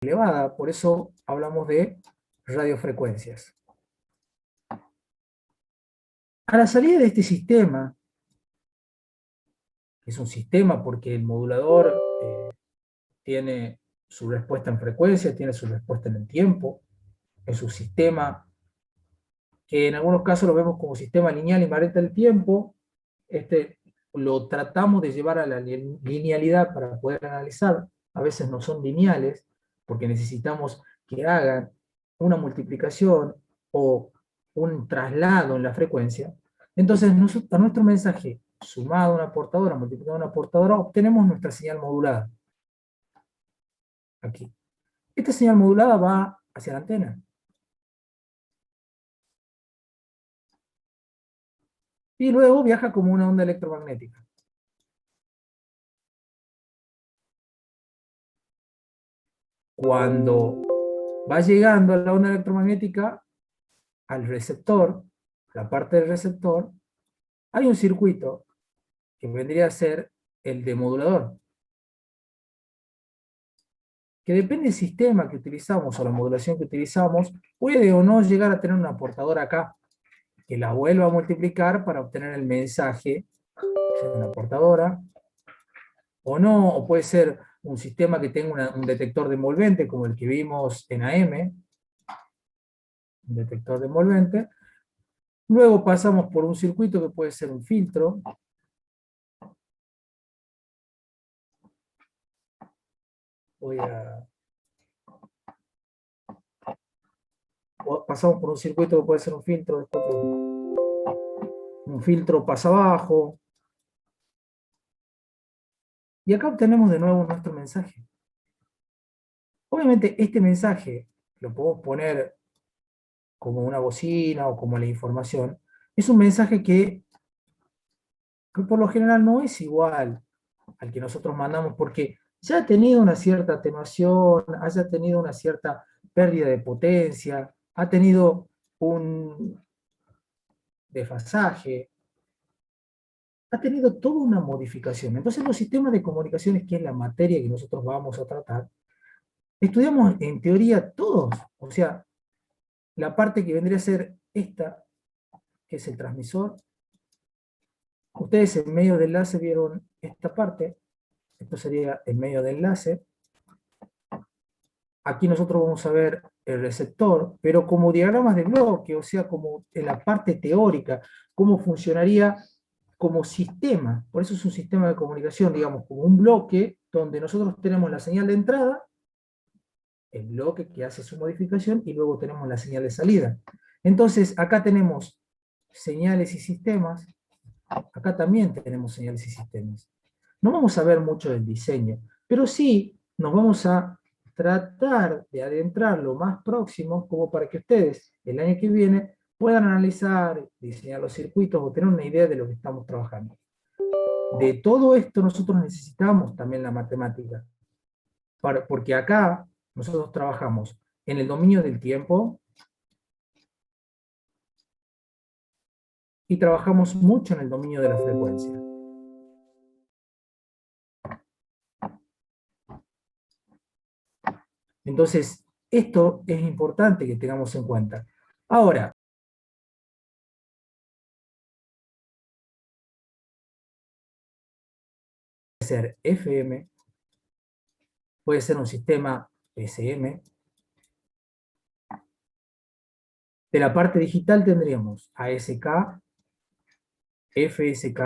elevada, por eso hablamos de radiofrecuencias. A la salida de este sistema, que es un sistema porque el modulador tiene su respuesta en frecuencia, tiene su respuesta en el tiempo, es un sistema que en algunos casos lo vemos como sistema lineal invariante del tiempo. Lo tratamos de llevar a la linealidad para poder analizar. A veces no son lineales, porque necesitamos que hagan una multiplicación o un traslado en la frecuencia. Entonces, a nuestro mensaje sumado a una portadora, multiplicado a una portadora, obtenemos nuestra señal modulada. Aquí. Esta señal modulada va hacia la antena. Y luego viaja como una onda electromagnética. Cuando va llegando a la onda electromagnética, al receptor, la parte del receptor, hay un circuito que vendría a ser el demodulador, que depende del sistema que utilizamos o la modulación que utilizamos, puede o no llegar a tener una portadora acá, que la vuelva a multiplicar para obtener el mensaje de una portadora, o no, o puede ser un sistema que tenga un detector de envolvente, como el que vimos en AM, un detector de envolvente. Luego pasamos por un circuito que puede ser un filtro. Pasamos por un circuito que puede ser un filtro, después un filtro pasa abajo. Y acá obtenemos de nuevo nuestro mensaje. Obviamente este mensaje lo podemos poner como una bocina o como la información. Es un mensaje que por lo general no es igual al que nosotros mandamos, porque ya ha tenido una cierta atenuación, haya tenido una cierta pérdida de potencia, ha tenido un desfasaje, ha tenido toda una modificación. Entonces los sistemas de comunicaciones, que es la materia que nosotros vamos a tratar, estudiamos en teoría todos, o sea, la parte que vendría a ser esta, que es el transmisor. Ustedes en medio de enlace vieron esta parte, esto sería el medio de enlace. Aquí nosotros vamos a ver el receptor, pero como diagramas de bloque, o sea, como en la parte teórica, cómo funcionaría como sistema. Por eso es un sistema de comunicación, digamos, como un bloque donde nosotros tenemos la señal de entrada, el bloque que hace su modificación, y luego tenemos la señal de salida. Entonces, acá tenemos señales y sistemas, acá también tenemos señales y sistemas. No vamos a ver mucho del diseño, pero sí nos vamos a tratar de adentrar lo más próximo, como para que ustedes, el año que viene, puedan analizar, diseñar los circuitos o tener una idea de lo que estamos trabajando. De todo esto nosotros necesitamos también la matemática, porque acá nosotros trabajamos en el dominio del tiempo y trabajamos mucho en el dominio de la frecuencia. Entonces, esto es importante que tengamos en cuenta. Ahora, puede ser FM, puede ser un sistema SM. De la parte digital tendríamos ASK, FSK.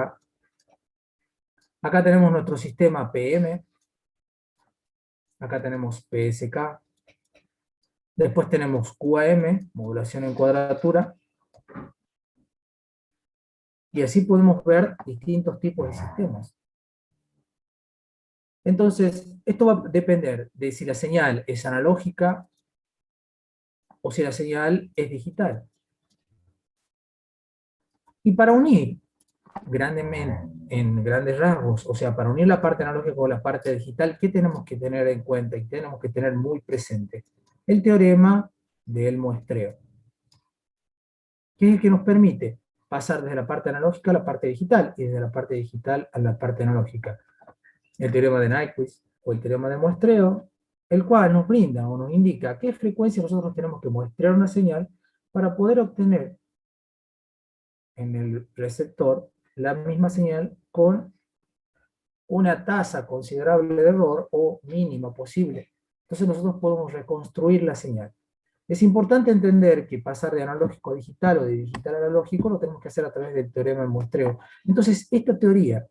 Acá tenemos nuestro sistema PM. Acá tenemos PSK. Después tenemos QAM, modulación en cuadratura. Y así podemos ver distintos tipos de sistemas. Entonces, esto va a depender de si la señal es analógica o si la señal es digital. Y para unir en grandes rasgos, o sea, para unir la parte analógica con la parte digital, ¿qué tenemos que tener en cuenta y tenemos que tener muy presente? El teorema del muestreo, que es el que nos permite pasar desde la parte analógica a la parte digital y desde la parte digital a la parte analógica. El teorema de Nyquist o el teorema de muestreo el cual nos brinda o nos indica a qué frecuencia nosotros tenemos que muestrear una señal para poder obtener en el receptor la misma señal con una tasa considerable de error o mínima posible. Entonces nosotros podemos reconstruir la señal. Es importante entender que pasar de analógico a digital o de digital a analógico lo tenemos que hacer a través del teorema del muestreo. Entonces esta teoría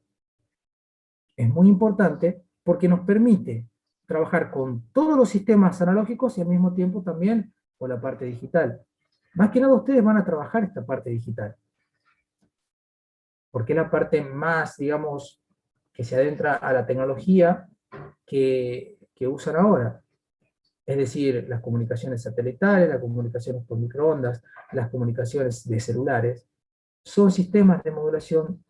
es muy importante porque nos permite trabajar con todos los sistemas analógicos y al mismo tiempo también con la parte digital. Más que nada ustedes van a trabajar esta parte digital, porque es la parte más, digamos, que se adentra a la tecnología que usan ahora. Es decir, las comunicaciones satelitales, las comunicaciones por microondas, las comunicaciones de celulares, son sistemas de modulación.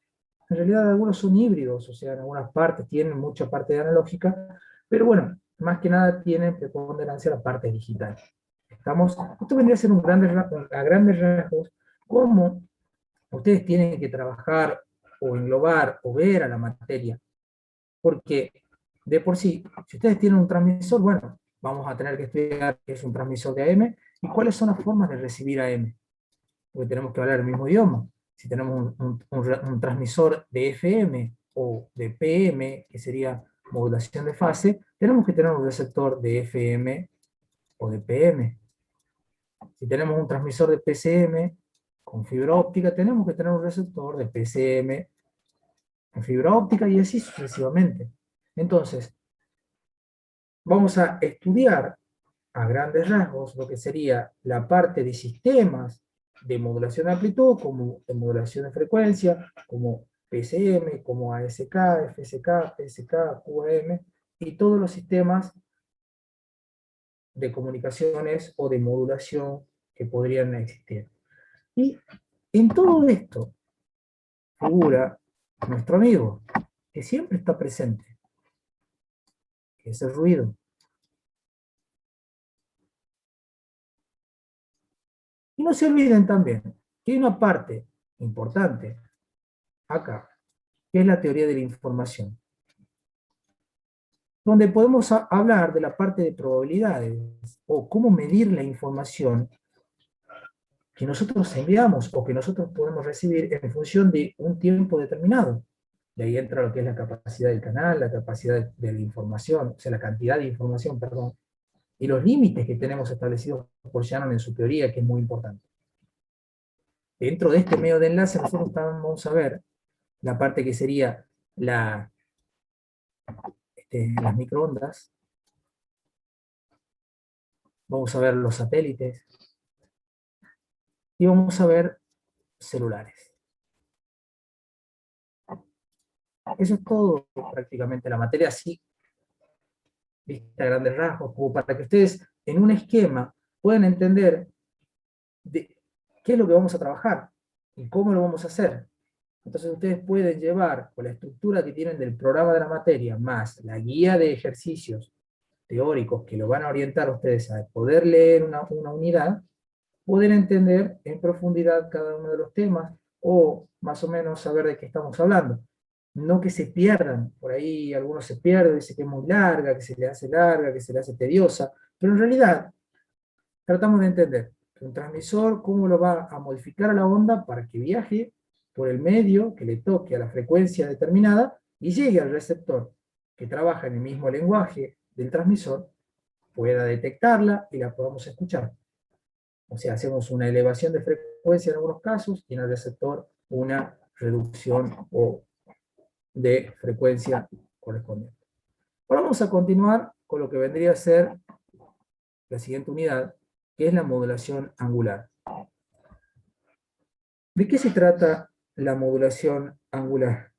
En realidad algunos son híbridos, o sea, en algunas partes tienen mucha parte de analógica, pero bueno, más que nada tienen preponderancia la parte digital. Esto vendría a ser a grandes rasgos cómo ustedes tienen que trabajar o englobar o ver a la materia, porque de por sí, si ustedes tienen un transmisor, bueno, vamos a tener que estudiar qué es un transmisor de AM y cuáles son las formas de recibir AM, porque tenemos que hablar el mismo idioma. Si tenemos un transmisor de FM o de PM, que sería modulación de fase, tenemos que tener un receptor de FM o de PM. Si tenemos un transmisor de PCM con fibra óptica, tenemos que tener un receptor de PCM en fibra óptica y así sucesivamente. Entonces, vamos a estudiar a grandes rasgos lo que sería la parte de sistemas de modulación de amplitud, como de modulación de frecuencia, como PCM, como ASK, FSK, PSK, QAM, y todos los sistemas de comunicaciones o de modulación que podrían existir. Y en todo esto figura nuestro amigo, que siempre está presente, que es el ruido. Y no se olviden también que hay una parte importante acá, que es la teoría de la información, donde podemos hablar de la parte de probabilidades, o cómo medir la información que nosotros enviamos o que nosotros podemos recibir en función de un tiempo determinado. De ahí entra lo que es la capacidad del canal, la capacidad de la información, o sea, la cantidad de información, perdón, y los límites que tenemos establecidos por Shannon en su teoría, que es muy importante. Dentro de este medio de enlace nosotros vamos a ver la parte que sería las microondas, vamos a ver los satélites y vamos a ver celulares. Eso es todo prácticamente la materia, así, vista a grandes rasgos, como para que ustedes en un esquema puedan entender de qué es lo que vamos a trabajar y cómo lo vamos a hacer. Entonces ustedes pueden llevar con la estructura que tienen del programa de la materia, más la guía de ejercicios teóricos que lo van a orientar a ustedes a poder leer una unidad, poder entender en profundidad cada uno de los temas, o más o menos saber de qué estamos hablando. No que se pierdan, por ahí algunos se pierden, dice que es muy larga, que se le hace larga, que se le hace tediosa, pero en realidad tratamos de entender que un transmisor, cómo lo va a modificar a la onda para que viaje por el medio que le toque a la frecuencia determinada y llegue al receptor que trabaja en el mismo lenguaje del transmisor, pueda detectarla y la podamos escuchar. O sea, hacemos una elevación de frecuencia en algunos casos y en el receptor una reducción o de frecuencia correspondiente. Ahora vamos a continuar con lo que vendría a ser la siguiente unidad, que es la modulación angular. ¿De qué se trata la modulación angular?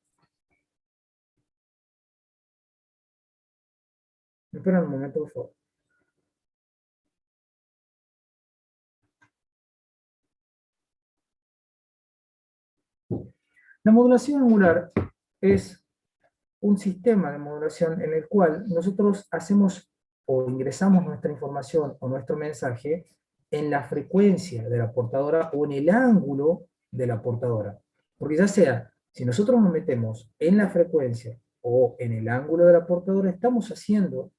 ¿Me esperan un momento, por favor? La modulación angular es un sistema de modulación en el cual nosotros hacemos o ingresamos nuestra información o nuestro mensaje en la frecuencia de la portadora o en el ángulo de la portadora. Porque ya sea, si nosotros nos metemos en la frecuencia o en el ángulo de la portadora, estamos haciendo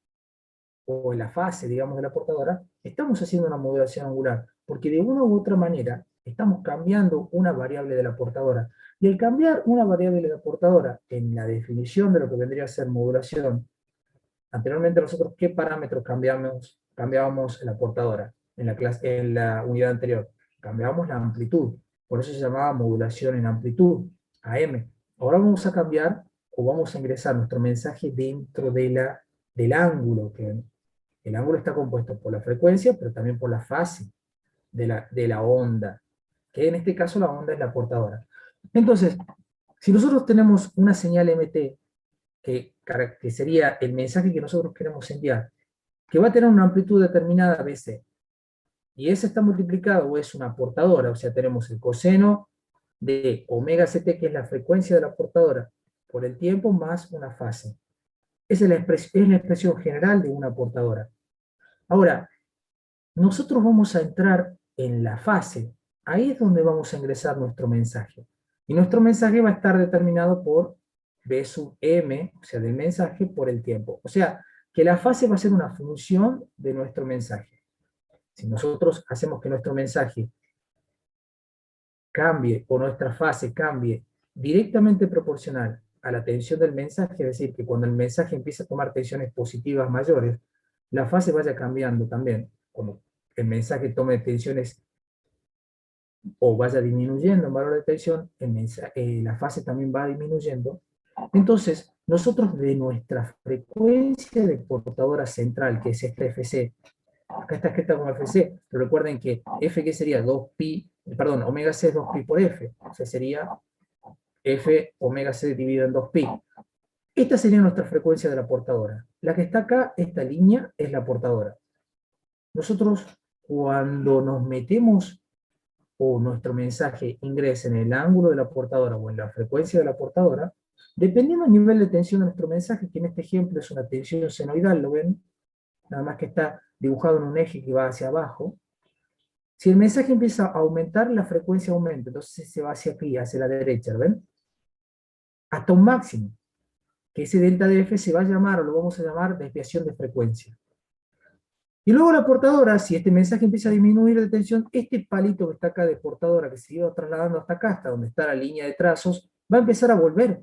o en la fase, digamos, de la portadora, estamos haciendo una modulación angular, porque de una u otra manera estamos cambiando una variable de la portadora. Y al cambiar una variable de la portadora en la definición de lo que vendría a ser modulación, anteriormente nosotros, ¿qué parámetros cambiábamos en la portadora? En la unidad anterior. Cambiábamos la amplitud. Por eso se llamaba modulación en amplitud, AM. Ahora vamos a cambiar o vamos a ingresar nuestro mensaje dentro del ángulo, que el ángulo está compuesto por la frecuencia, pero también por la fase de la onda, que en este caso la onda es la portadora. Entonces, si nosotros tenemos una señal MT, que sería el mensaje que nosotros queremos enviar, que va a tener una amplitud determinada BC, y ese está multiplicado o es una portadora, o sea, tenemos el coseno de omega ct, que es la frecuencia de la portadora, por el tiempo más una fase. Esa es la expresión general de una portadora. Ahora, nosotros vamos a entrar en la fase. Ahí es donde vamos a ingresar nuestro mensaje. Y nuestro mensaje va a estar determinado por B sub m, o sea, del mensaje por el tiempo. O sea, que la fase va a ser una función de nuestro mensaje. Si nosotros hacemos que nuestro mensaje cambie o nuestra fase cambie directamente proporcional a la tensión del mensaje, es decir, que cuando el mensaje empieza a tomar tensiones positivas mayores, la fase vaya cambiando también. Cuando el mensaje tome tensiones o vaya disminuyendo en valor de tensión, la fase también va disminuyendo. Entonces, nosotros de nuestra frecuencia de portadora central, que es esta FC, acá está escrita como FC, pero recuerden que F que sería 2pi, perdón, omega C es 2pi por F, o sea, sería F omega C dividido en 2pi. Esta sería nuestra frecuencia de la portadora. La que está acá, esta línea, es la portadora. Nosotros, cuando nos metemos o nuestro mensaje ingresa en el ángulo de la portadora o en la frecuencia de la portadora, dependiendo del nivel de tensión de nuestro mensaje, que en este ejemplo es una tensión senoidal, ¿lo ven? Nada más que está dibujado en un eje que va hacia abajo. Si el mensaje empieza a aumentar, la frecuencia aumenta, entonces se va hacia aquí, hacia la derecha, ¿ven? Hasta un máximo, que ese delta de F se va a llamar, o lo vamos a llamar, desviación de frecuencia. Y luego la portadora, si este mensaje empieza a disminuir de tensión, este palito que está acá de portadora, que se iba trasladando hasta acá, hasta donde está la línea de trazos, va a empezar a volver.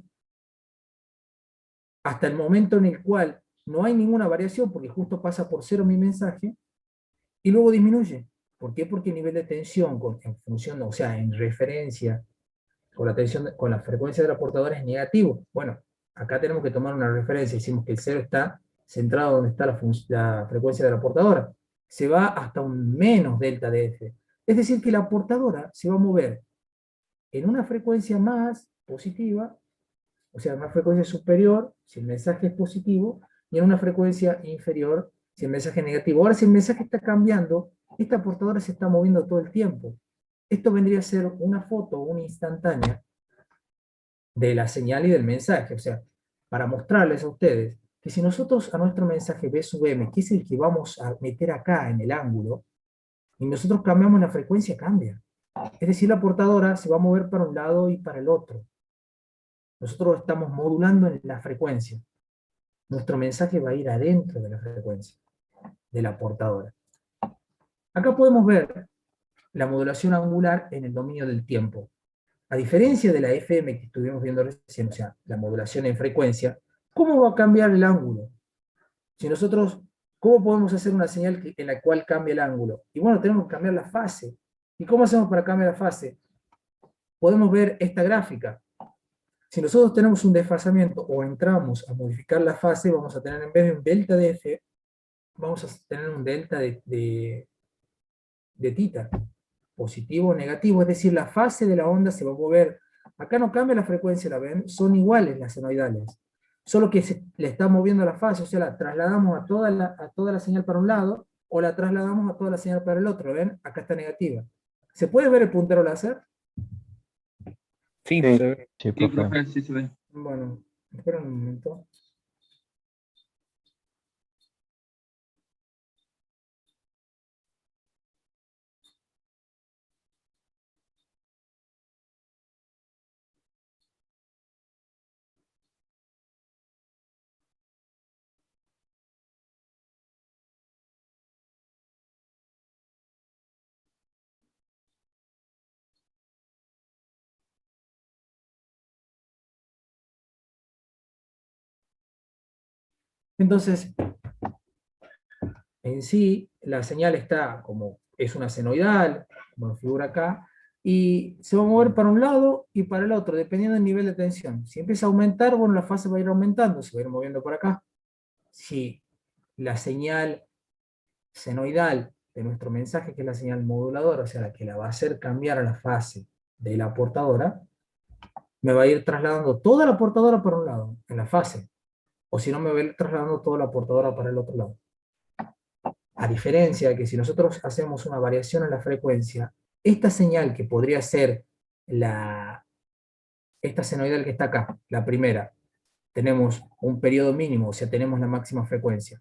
Hasta el momento en el cual no hay ninguna variación, porque justo pasa por cero mi mensaje, y luego disminuye. ¿Por qué? Porque el nivel de tensión, en función, o sea, en referencia con la tensión, con la frecuencia de la portadora es negativo. Bueno, acá tenemos que tomar una referencia. Decimos que el cero está centrado donde está la frecuencia de la portadora. Se va hasta un menos delta de F. Es decir, que la portadora se va a mover en una frecuencia más positiva, o sea, en una frecuencia superior si el mensaje es positivo, y en una frecuencia inferior si el mensaje es negativo. Ahora, si el mensaje está cambiando, esta portadora se está moviendo todo el tiempo. Esto vendría a ser una foto, una instantánea, de la señal y del mensaje. O sea, para mostrarles a ustedes que si nosotros a nuestro mensaje B sub m, que es el que vamos a meter acá en el ángulo, y nosotros cambiamos la frecuencia, cambia. Es decir, la portadora se va a mover para un lado y para el otro. Nosotros estamos modulando en la frecuencia. Nuestro mensaje va a ir adentro de la frecuencia, de la portadora. Acá podemos ver la modulación angular en el dominio del tiempo. A diferencia de la FM que estuvimos viendo recién, o sea, la modulación en frecuencia, ¿cómo va a cambiar el ángulo? Si nosotros, ¿cómo podemos hacer una señal en la cual cambia el ángulo? Y bueno, tenemos que cambiar la fase. ¿Y cómo hacemos para cambiar la fase? Podemos ver esta gráfica. Si nosotros tenemos un desfasamiento o entramos a modificar la fase, vamos a tener en vez de un delta de F, vamos a tener un delta de tita, positivo o negativo, es decir, la fase de la onda se va a mover. Acá no cambia la frecuencia, ¿la ven? Son iguales las senoidales. Solo que le está moviendo la fase, o sea, la trasladamos a toda la señal para un lado, o la trasladamos a toda la señal para el otro, ¿ven? Acá está negativa. ¿Se puede ver el puntero láser? Sí, Sí, se ve. sí, Sí, profe. profe, sí se ve. Bueno, esperen un momento. Entonces, en sí, la señal está como, es una senoidal, como lo figura acá, y se va a mover para un lado y para el otro, dependiendo del nivel de tensión. Si empieza a aumentar, bueno, la fase va a ir aumentando, se va a ir moviendo por acá. Si la señal senoidal de nuestro mensaje, que es la señal moduladora, o sea, la que la va a hacer cambiar a la fase de la portadora, me va a ir trasladando toda la portadora para un lado, en la fase, o si no, me va a ir trasladando toda la portadora para el otro lado. A diferencia de que si nosotros hacemos una variación en la frecuencia, esta señal que podría ser esta senoidal que está acá, la primera, tenemos un periodo mínimo, o sea, tenemos la máxima frecuencia,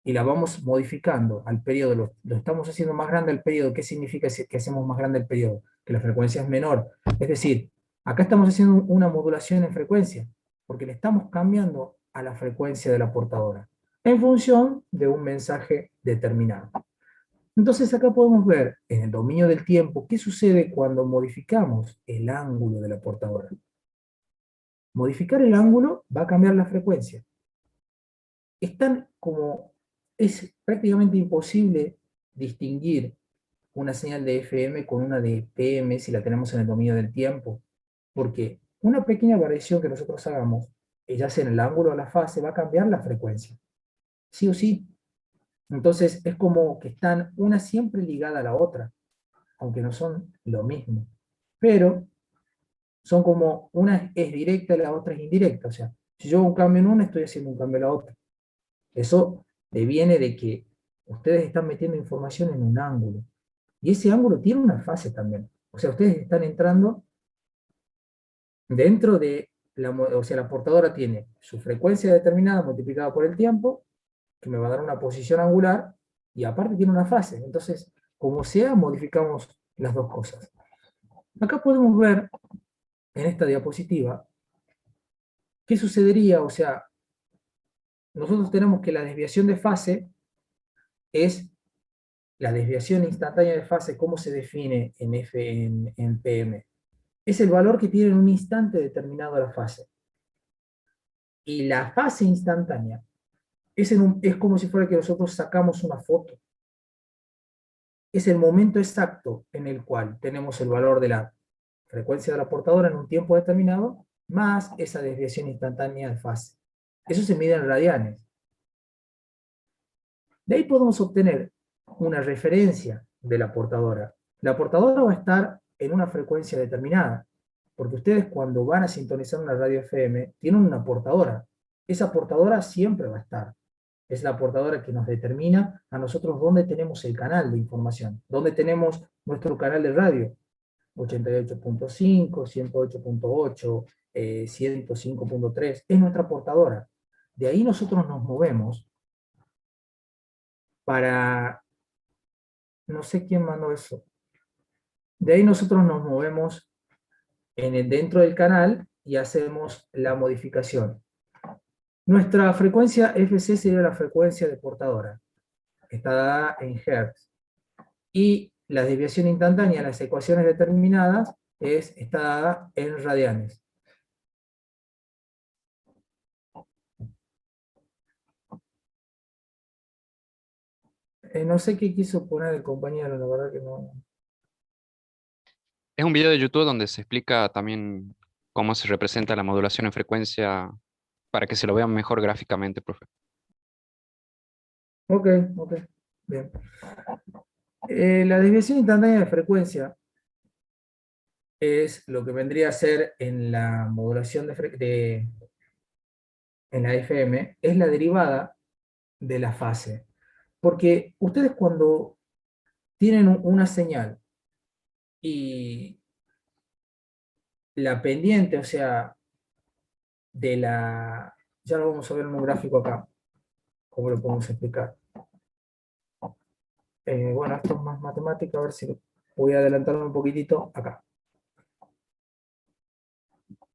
y la vamos modificando al periodo, lo estamos haciendo más grande el periodo. ¿Qué significa que hacemos más grande el periodo? Que la frecuencia es menor. Es decir, acá estamos haciendo una modulación en frecuencia, porque le estamos cambiando a la frecuencia de la portadora, en función de un mensaje determinado. Entonces acá podemos ver en el dominio del tiempo qué sucede cuando modificamos el ángulo de la portadora. Modificar el ángulo va a cambiar la frecuencia. Es prácticamente imposible distinguir una señal de FM con una de PM si la tenemos en el dominio del tiempo, porque una pequeña variación que nosotros hagamos, ya sea en el ángulo o la fase, va a cambiar la frecuencia, sí o sí. Entonces es como que están una siempre ligada a la otra, aunque no son lo mismo, pero son como una es directa y la otra es indirecta. O sea, si yo hago un cambio en una, estoy haciendo un cambio en la otra. Eso deviene de que ustedes están metiendo información en un ángulo. Y ese ángulo tiene una fase también. O sea, ustedes están entrando dentro de o sea, la portadora tiene su frecuencia determinada multiplicada por el tiempo, que me va a dar una posición angular, y aparte tiene una fase. Entonces, como sea, modificamos las dos cosas. Acá podemos ver en esta diapositiva qué sucedería. O sea, nosotros tenemos que la desviación de fase es la desviación instantánea de fase. ¿Cómo se define en PM? Es el valor que tiene en un instante determinado la fase. Y la fase instantánea es como si fuera que nosotros sacamos una foto. Es el momento exacto en el cual tenemos el valor de la frecuencia de la portadora en un tiempo determinado, más esa desviación instantánea de fase. Eso se mide en radianes. De ahí podemos obtener una referencia de la portadora. La portadora va a estar en una frecuencia determinada, porque ustedes cuando van a sintonizar una radio FM tienen una portadora. Esa portadora siempre va a estar. Es la portadora que nos determina a nosotros dónde tenemos el canal de información, dónde tenemos nuestro canal de radio. 88.5, 108.8, 105.3, es nuestra portadora. De ahí nosotros nos movemos para, no sé quién mandó eso, de ahí nosotros nos movemos dentro del canal y hacemos la modificación. Nuestra frecuencia FC sería la frecuencia de portadora, está dada en Hertz. Y la desviación instantánea, las ecuaciones determinadas, está dada en radianes. No sé qué quiso poner el compañero, la verdad que no. Es un video de YouTube donde se explica también cómo se representa la modulación en frecuencia para que se lo vean mejor gráficamente, profe. Ok, ok, bien. La desviación instantánea de frecuencia es lo que vendría a ser en la modulación en la FM, es la derivada de la fase. Porque ustedes cuando tienen una señal y la pendiente, o sea, ya lo vamos a ver en un gráfico acá, cómo lo podemos explicar. Bueno, esto es más matemática, a ver si voy a adelantarme un poquitito acá.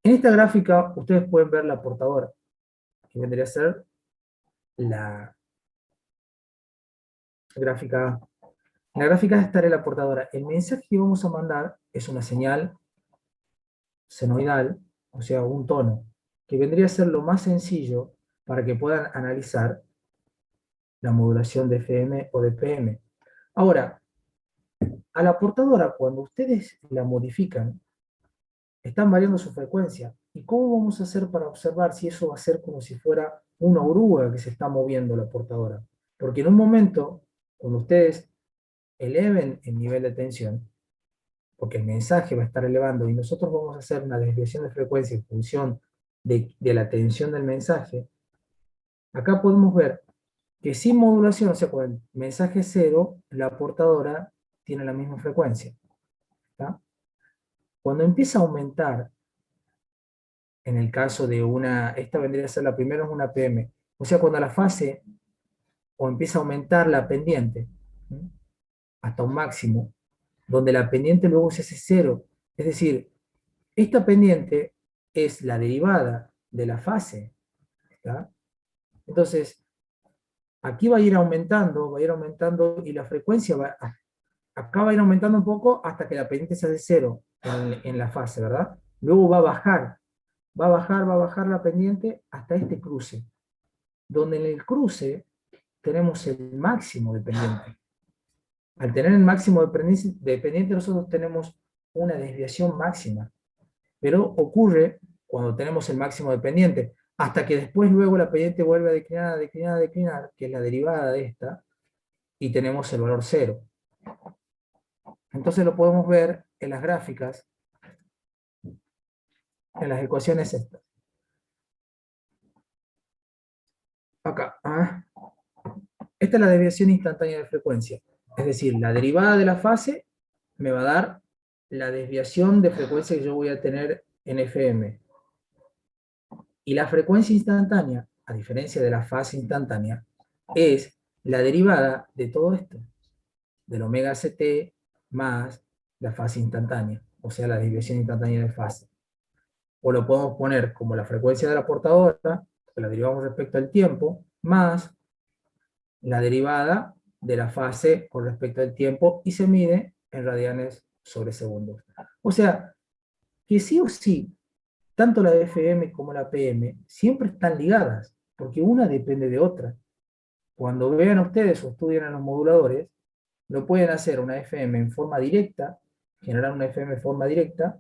En esta gráfica ustedes pueden ver la portadora, que vendría a ser la gráfica A. En la gráfica A estará la portadora. El mensaje que vamos a mandar es una señal senoidal, o sea, un tono, que vendría a ser lo más sencillo para que puedan analizar la modulación de FM o de PM. Ahora, a la portadora, cuando ustedes la modifican, están variando su frecuencia. ¿Y cómo vamos a hacer para observar si eso va a ser como si fuera una oruga que se está moviendo la portadora? Porque en un momento, cuando ustedes eleven el nivel de tensión, porque el mensaje va a estar elevando y nosotros vamos a hacer una desviación de frecuencia en función de la tensión del mensaje, acá podemos ver que sin modulación, o sea, con el mensaje cero, la portadora tiene la misma frecuencia. ¿Tá? Cuando empieza a aumentar, en el caso de esta vendría a ser la primera, es una PM, o sea, cuando la fase o empieza a aumentar la pendiente, ¿sí? Hasta un máximo, donde la pendiente luego se hace cero, es decir, esta pendiente es la derivada de la fase. ¿Tá? Entonces, aquí va a ir aumentando y la frecuencia acá va a ir aumentando un poco hasta que la pendiente se hace cero en la fase, ¿verdad? Luego va a bajar, va a bajar la pendiente hasta este cruce, donde en el cruce tenemos el máximo de pendiente. Al tener el máximo de pendiente nosotros tenemos una desviación máxima, pero ocurre cuando tenemos el máximo de pendiente, hasta que después luego la pendiente vuelve a declinar, a declinar, a declinar, que es la derivada de esta, y tenemos el valor cero. Entonces lo podemos ver en las gráficas, en las ecuaciones estas. Acá. Esta es la desviación instantánea de frecuencia. Es decir, la derivada de la fase me va a dar la desviación de frecuencia que yo voy a tener en FM. Y la frecuencia instantánea, a diferencia de la fase instantánea, es la derivada de todo esto, del omega CT más la fase instantánea, o sea, la desviación instantánea de fase. O lo podemos poner como la frecuencia de la portadora, que la derivamos respecto al tiempo, más la derivada de la fase con respecto al tiempo y se mide en radianes sobre segundos. O sea, que sí o sí, tanto la FM como la PM siempre están ligadas, porque una depende de otra. Cuando vean ustedes o estudian en los moduladores, lo pueden hacer una FM en forma directa, generar una FM en forma directa,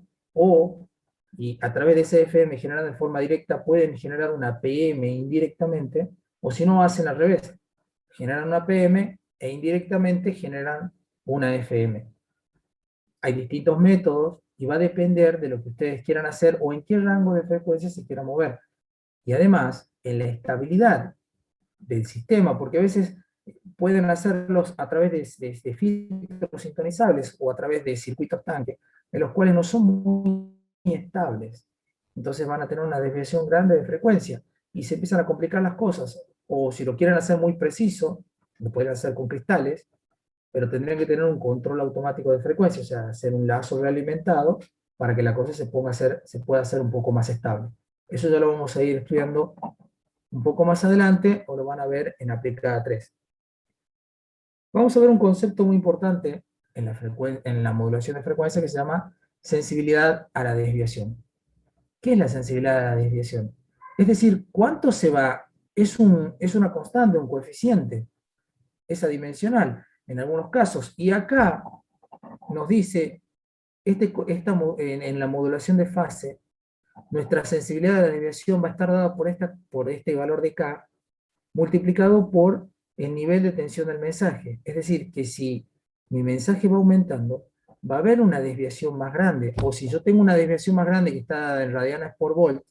y a través de esa FM generada en forma directa pueden generar una PM indirectamente, o si no, hacen al revés, generan una PM e indirectamente generan una FM. Hay distintos métodos y va a depender de lo que ustedes quieran hacer o en qué rango de frecuencia se quieran mover. Y además, en la estabilidad del sistema, porque a veces pueden hacerlos a través de filtros sintonizables o a través de circuitos tanque, en los cuales no son muy estables. Entonces van a tener una desviación grande de frecuencia y se empiezan a complicar las cosas. O si lo quieren hacer muy preciso, lo pueden hacer con cristales, pero tendrían que tener un control automático de frecuencia, o sea, hacer un lazo realimentado para que la cosa se pueda hacer un poco más estable. Eso ya lo vamos a ir estudiando un poco más adelante, o lo van a ver en aplicada 3. Vamos a ver un concepto muy importante en la modulación de frecuencia que se llama sensibilidad a la desviación. ¿Qué es la sensibilidad a la desviación? Es decir, ¿cuánto se va? Es una constante, un coeficiente, es adimensional en algunos casos. Y acá nos dice, en la modulación de fase, nuestra sensibilidad a la desviación va a estar dada por este valor de K, multiplicado por el nivel de tensión del mensaje. Es decir, que si mi mensaje va aumentando, va a haber una desviación más grande. O si yo tengo una desviación más grande que está en radianes por volt,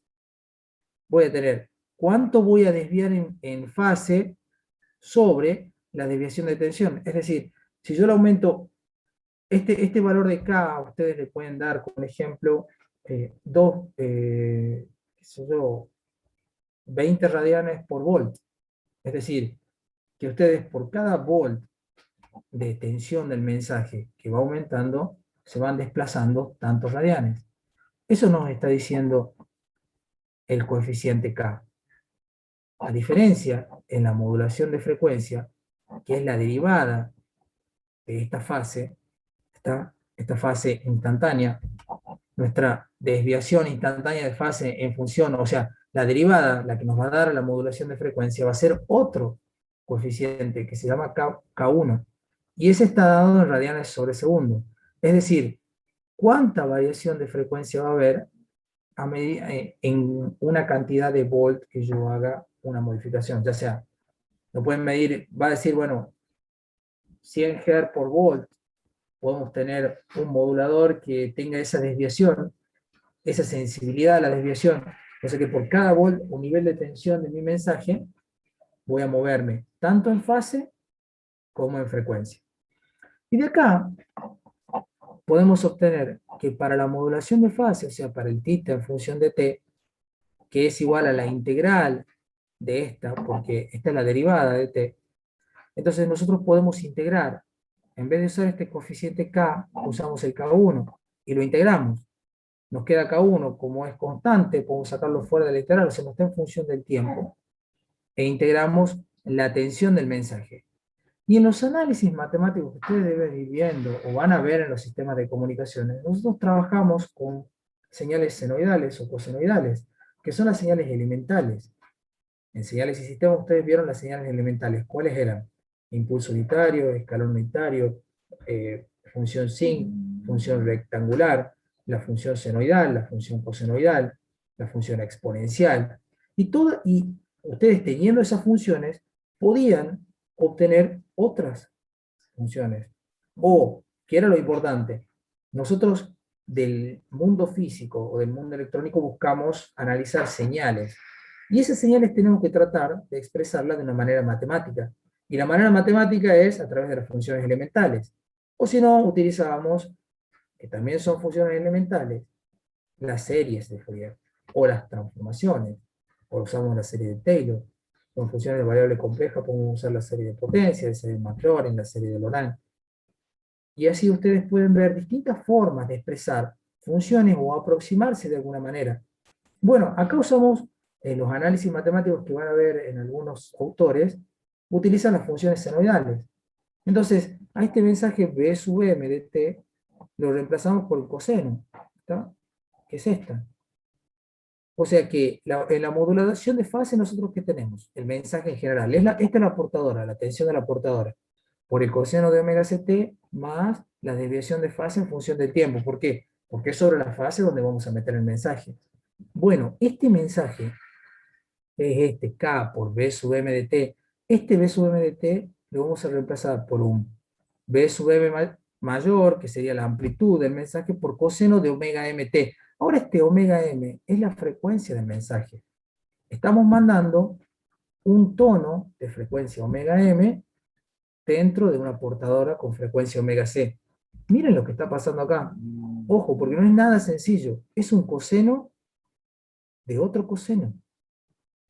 voy a tener cuánto voy a desviar en fase sobre la desviación de tensión. Es decir, si yo le aumento este valor de K, ustedes le pueden dar, por ejemplo, 20 radianes por volt. Es decir, que ustedes por cada volt de tensión del mensaje que va aumentando, se van desplazando tantos radianes. Eso nos está diciendo el coeficiente K. A diferencia, en la modulación de frecuencia, que es la derivada de esta fase, esta fase instantánea, nuestra desviación instantánea de fase en función, o sea, La derivada, la que nos va a dar la modulación de frecuencia, va a ser otro coeficiente que se llama K1, y ese está dado en radianes sobre segundo. Es decir, cuánta variación de frecuencia va a haber en una cantidad de volt que yo haga una modificación. Ya sea, lo pueden medir, va a decir, bueno, 100 Hz por volt, podemos tener un modulador que tenga esa desviación, esa sensibilidad a la desviación. O sea que por cada volt o nivel de tensión de mi mensaje, voy a moverme tanto en fase como en frecuencia. Y de acá podemos obtener que para la modulación de fase, o sea, para el θ en función de t, que es igual a la integral de esta, porque esta es la derivada de t, entonces nosotros podemos integrar, en vez de usar este coeficiente k, usamos el k1 y lo integramos. Nos queda k1, como es constante, podemos sacarlo fuera de la integral, o sea, no está en función del tiempo, e integramos la tensión del mensaje. Y en los análisis matemáticos que ustedes deben ir viendo o van a ver en los sistemas de comunicaciones, nosotros trabajamos con señales senoidales o cosenoidales, que son las señales elementales. En señales y sistemas ustedes vieron las señales elementales. ¿Cuáles eran? Impulso unitario, escalón unitario, función sin, función rectangular, la función senoidal, la función cosenoidal, la función exponencial. Y ustedes teniendo esas funciones podían obtener otras funciones. O, ¿qué era lo importante? Nosotros del mundo físico o del mundo electrónico buscamos analizar señales. Y esas señales tenemos que tratar de expresarlas de una manera matemática. Y la manera matemática es a través de las funciones elementales. O si no, utilizábamos, que también son funciones elementales, las series de Fourier, o las transformaciones, o usamos la serie de Taylor. Con funciones de variable compleja podemos usar la serie de potencia, la serie de Maclaurin, la serie de Laurent. Y así ustedes pueden ver distintas formas de expresar funciones o aproximarse de alguna manera. Bueno, acá usamos los análisis matemáticos que van a ver en algunos autores, utilizan las funciones senoidales. Entonces, a este mensaje B sub m de t lo reemplazamos por el coseno, ¿está? Que es esta. O sea que en la modulación de fase nosotros ¿qué tenemos? El mensaje en general. Esta es la portadora, la tensión de la portadora. Por el coseno de omega ct más la desviación de fase en función del tiempo. ¿Por qué? Porque es sobre la fase donde vamos a meter el mensaje. Bueno, este mensaje es este K por B sub m de t. Este B sub m de t lo vamos a reemplazar por un B sub m mayor, que sería la amplitud del mensaje, por coseno de omega mt. Ahora este omega m es la frecuencia del mensaje. Estamos mandando un tono de frecuencia omega m dentro de una portadora con frecuencia omega c. Miren lo que está pasando acá. Ojo, porque no es nada sencillo. Es un coseno de otro coseno.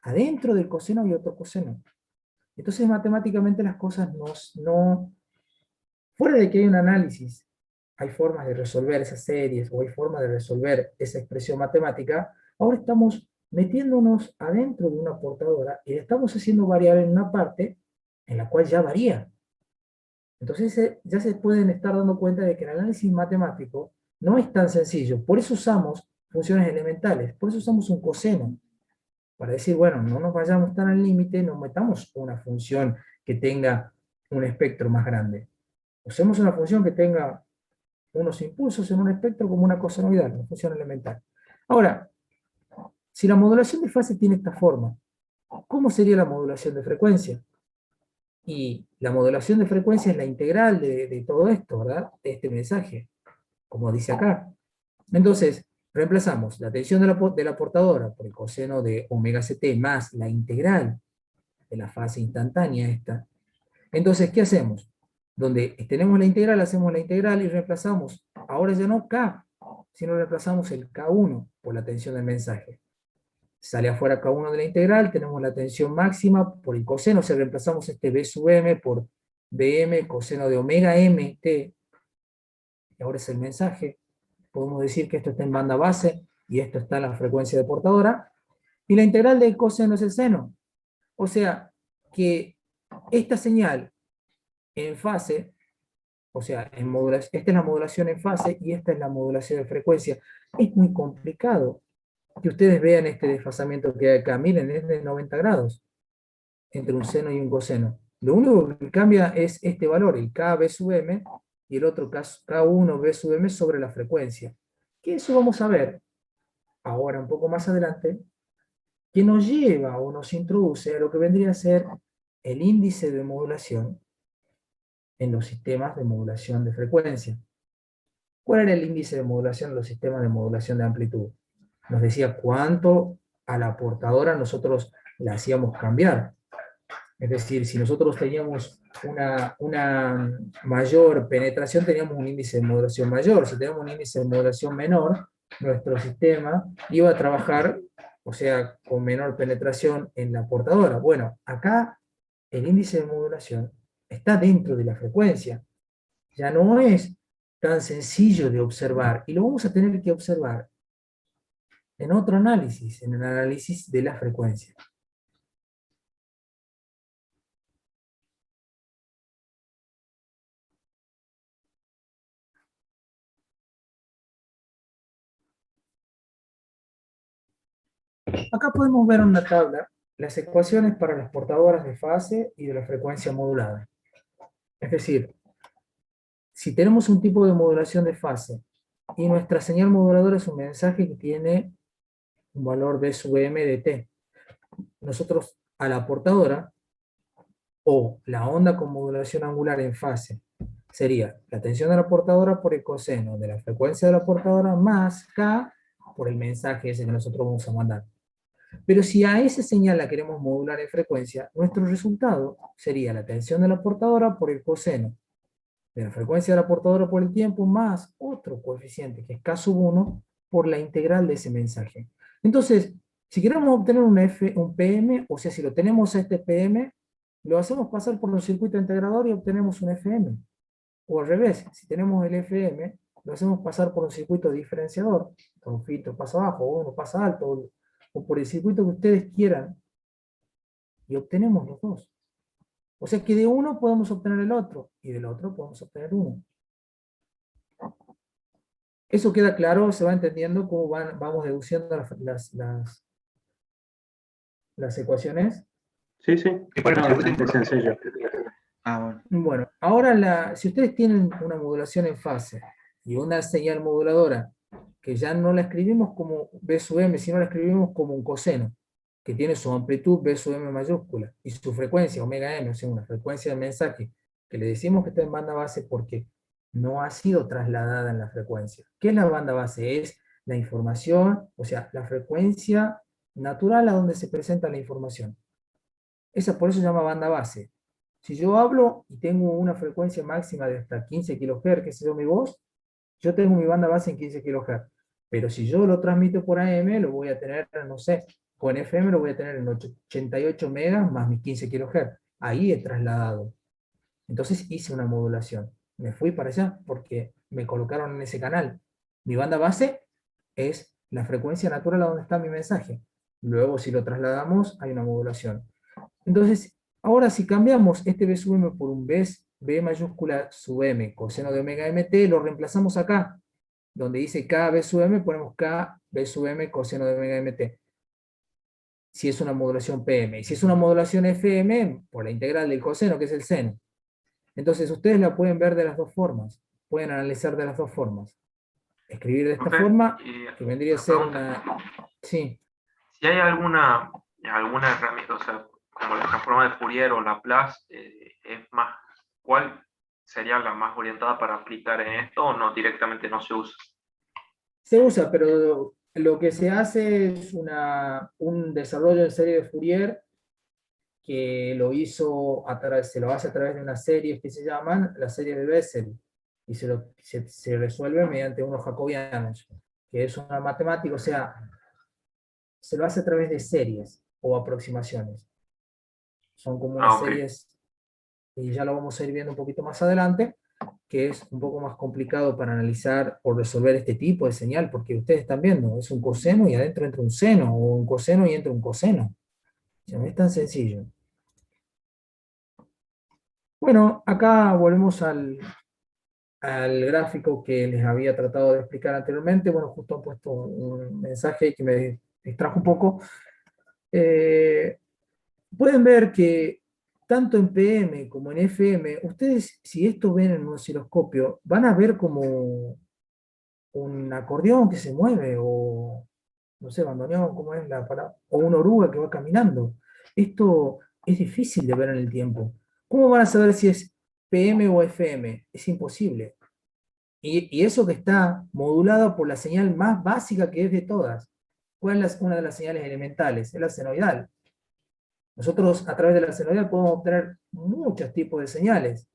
Adentro del coseno hay otro coseno. Entonces matemáticamente las cosas no, fuera de que hay un análisis, hay formas de resolver esas series o hay formas de resolver esa expresión matemática, ahora estamos metiéndonos adentro de una portadora y estamos haciendo variar en una parte en la cual ya varía. Entonces ya se pueden estar dando cuenta de que el análisis matemático no es tan sencillo. Por eso usamos funciones elementales, por eso usamos un coseno. Para decir, bueno, no nos vayamos tan al límite, no metamos una función que tenga un espectro más grande. Usemos una función que tenga unos impulsos en un espectro como una cosenoidal, una función elemental. Ahora, si la modulación de fase tiene esta forma, ¿cómo sería la modulación de frecuencia? Y la modulación de frecuencia es la integral de todo esto, ¿verdad? De este mensaje, como dice acá. Entonces, reemplazamos la tensión de la portadora por el coseno de omega ct más la integral de la fase instantánea esta. Entonces, ¿qué hacemos? Donde tenemos la integral, hacemos la integral y reemplazamos, ahora ya no k, sino reemplazamos el k1 por la tensión del mensaje. Sale afuera k1 de la integral, tenemos la tensión máxima por el coseno, o sea, reemplazamos este b sub m por bm coseno de omega mt, y ahora es el mensaje. Podemos decir que esto está en banda base y esto está en la frecuencia de portadora, y la integral del coseno es el seno. O sea, que esta señal en fase, o sea, esta es la modulación en fase y esta es la modulación de frecuencia. Es muy complicado que ustedes vean este desfasamiento que hay acá. Miren, es de 90 grados entre un seno y un coseno. Lo único que cambia es este valor, el Kb sub m, y el otro K1 B sub m sobre la frecuencia. Que eso vamos a ver ahora, un poco más adelante, que nos lleva o nos introduce a lo que vendría a ser el índice de modulación en los sistemas de modulación de frecuencia. ¿Cuál era el índice de modulación en los sistemas de modulación de amplitud? Nos decía cuánto a la portadora nosotros la hacíamos cambiar. Es decir, si nosotros teníamos una mayor penetración, teníamos un índice de modulación mayor. Si tenemos un índice de modulación menor, nuestro sistema iba a trabajar, o sea, con menor penetración en la portadora. Bueno, acá el índice de modulación está dentro de la frecuencia. Ya no es tan sencillo de observar, y lo vamos a tener que observar en otro análisis, en el análisis de la frecuencia. Acá podemos ver en una tabla las ecuaciones para las portadoras de fase y de la frecuencia modulada. Es decir, si tenemos un tipo de modulación de fase y nuestra señal moduladora es un mensaje que tiene un valor B sub m de t, nosotros a la portadora o la onda con modulación angular en fase sería la tensión de la portadora por el coseno de la frecuencia de la portadora más K por el mensaje ese que nosotros vamos a mandar. Pero si a esa señal la queremos modular en frecuencia, nuestro resultado sería la tensión de la portadora por el coseno de la frecuencia de la portadora por el tiempo más otro coeficiente, que es K sub 1, por la integral de ese mensaje. Entonces, si queremos obtener un PM, o sea, si lo tenemos a este PM, lo hacemos pasar por un circuito integrador y obtenemos un FM. O al revés, si tenemos el FM, lo hacemos pasar por un circuito diferenciador, por un filtro pasa bajo, o uno pasa alto, o por el circuito que ustedes quieran, y obtenemos los dos. O sea que de uno podemos obtener el otro, y del otro podemos obtener uno. Eso queda claro, se va entendiendo cómo vamos deduciendo las ecuaciones. Sí, sí, bueno, bastante sencillo. Bueno. Bueno, ahora si ustedes tienen una modulación en fase y una señal moduladora que ya no la escribimos como B sub m, sino la escribimos como un coseno, que tiene su amplitud B sub m mayúscula y su frecuencia omega m, o sea, una frecuencia de mensaje, que le decimos que está en banda base porque no ha sido trasladada en la frecuencia. ¿Qué es la banda base? Es la información, o sea, la frecuencia natural a donde se presenta la información. Esa por eso se llama banda base. Si yo hablo y tengo una frecuencia máxima de hasta 15 kHz, que es mi voz, yo tengo mi banda base en 15 kHz. Pero si yo lo transmito por AM, lo voy a tener, no sé, con FM lo voy a tener en 88 megas más mis 15 kHz. Ahí he trasladado. Entonces hice una modulación. Me fui para allá porque me colocaron en ese canal. Mi banda base es la frecuencia natural a donde está mi mensaje. Luego, si lo trasladamos, hay una modulación. Entonces, ahora si cambiamos este B sub m por un B mayúscula sub m, coseno de omega mt, lo reemplazamos acá. Donde dice K B sub m, ponemos K B sub m coseno de omega mt. Si es una modulación PM. Y si es una modulación FM, por la integral del coseno, que es el seno. Entonces, ustedes la pueden ver de las dos formas. Pueden analizar de las dos formas. Escribir de esta forma, que vendría a ser una... Sí. Si hay alguna herramienta, o sea, como la transforma de Fourier o Laplace, ¿cuál sería la más orientada para aplicar en esto o no, directamente no se usa? Se usa, pero lo que se hace es un desarrollo en serie de Fourier que se lo hace a través de unas series que se llaman las series de Bessel, y se resuelve mediante unos jacobianos, que es una matemática, o sea, se lo hace a través de series o aproximaciones. Son como unas series, y ya lo vamos a ir viendo un poquito más adelante, que es un poco más complicado para analizar o resolver este tipo de señal, porque ustedes están viendo, es un coseno y adentro entra un seno, o un coseno y entra un coseno. O sea, no es tan sencillo. Bueno, acá volvemos al al gráfico que les había tratado de explicar anteriormente. Bueno, justo han puesto un mensaje que me distrajo un poco. Pueden ver que tanto en PM como en FM, ustedes, si esto ven en un osciloscopio, van a ver como un acordeón que se mueve, o no sé, bandoneón, ¿cómo es la palabra? O una oruga que va caminando. Esto es difícil de ver en el tiempo. ¿Cómo van a saber si es PM o FM? Es imposible. Y eso que está modulado por la señal más básica que es de todas. ¿Cuál es una de las señales elementales? Es la senoidal. Nosotros a través de la senoidal podemos obtener muchos tipos de señales,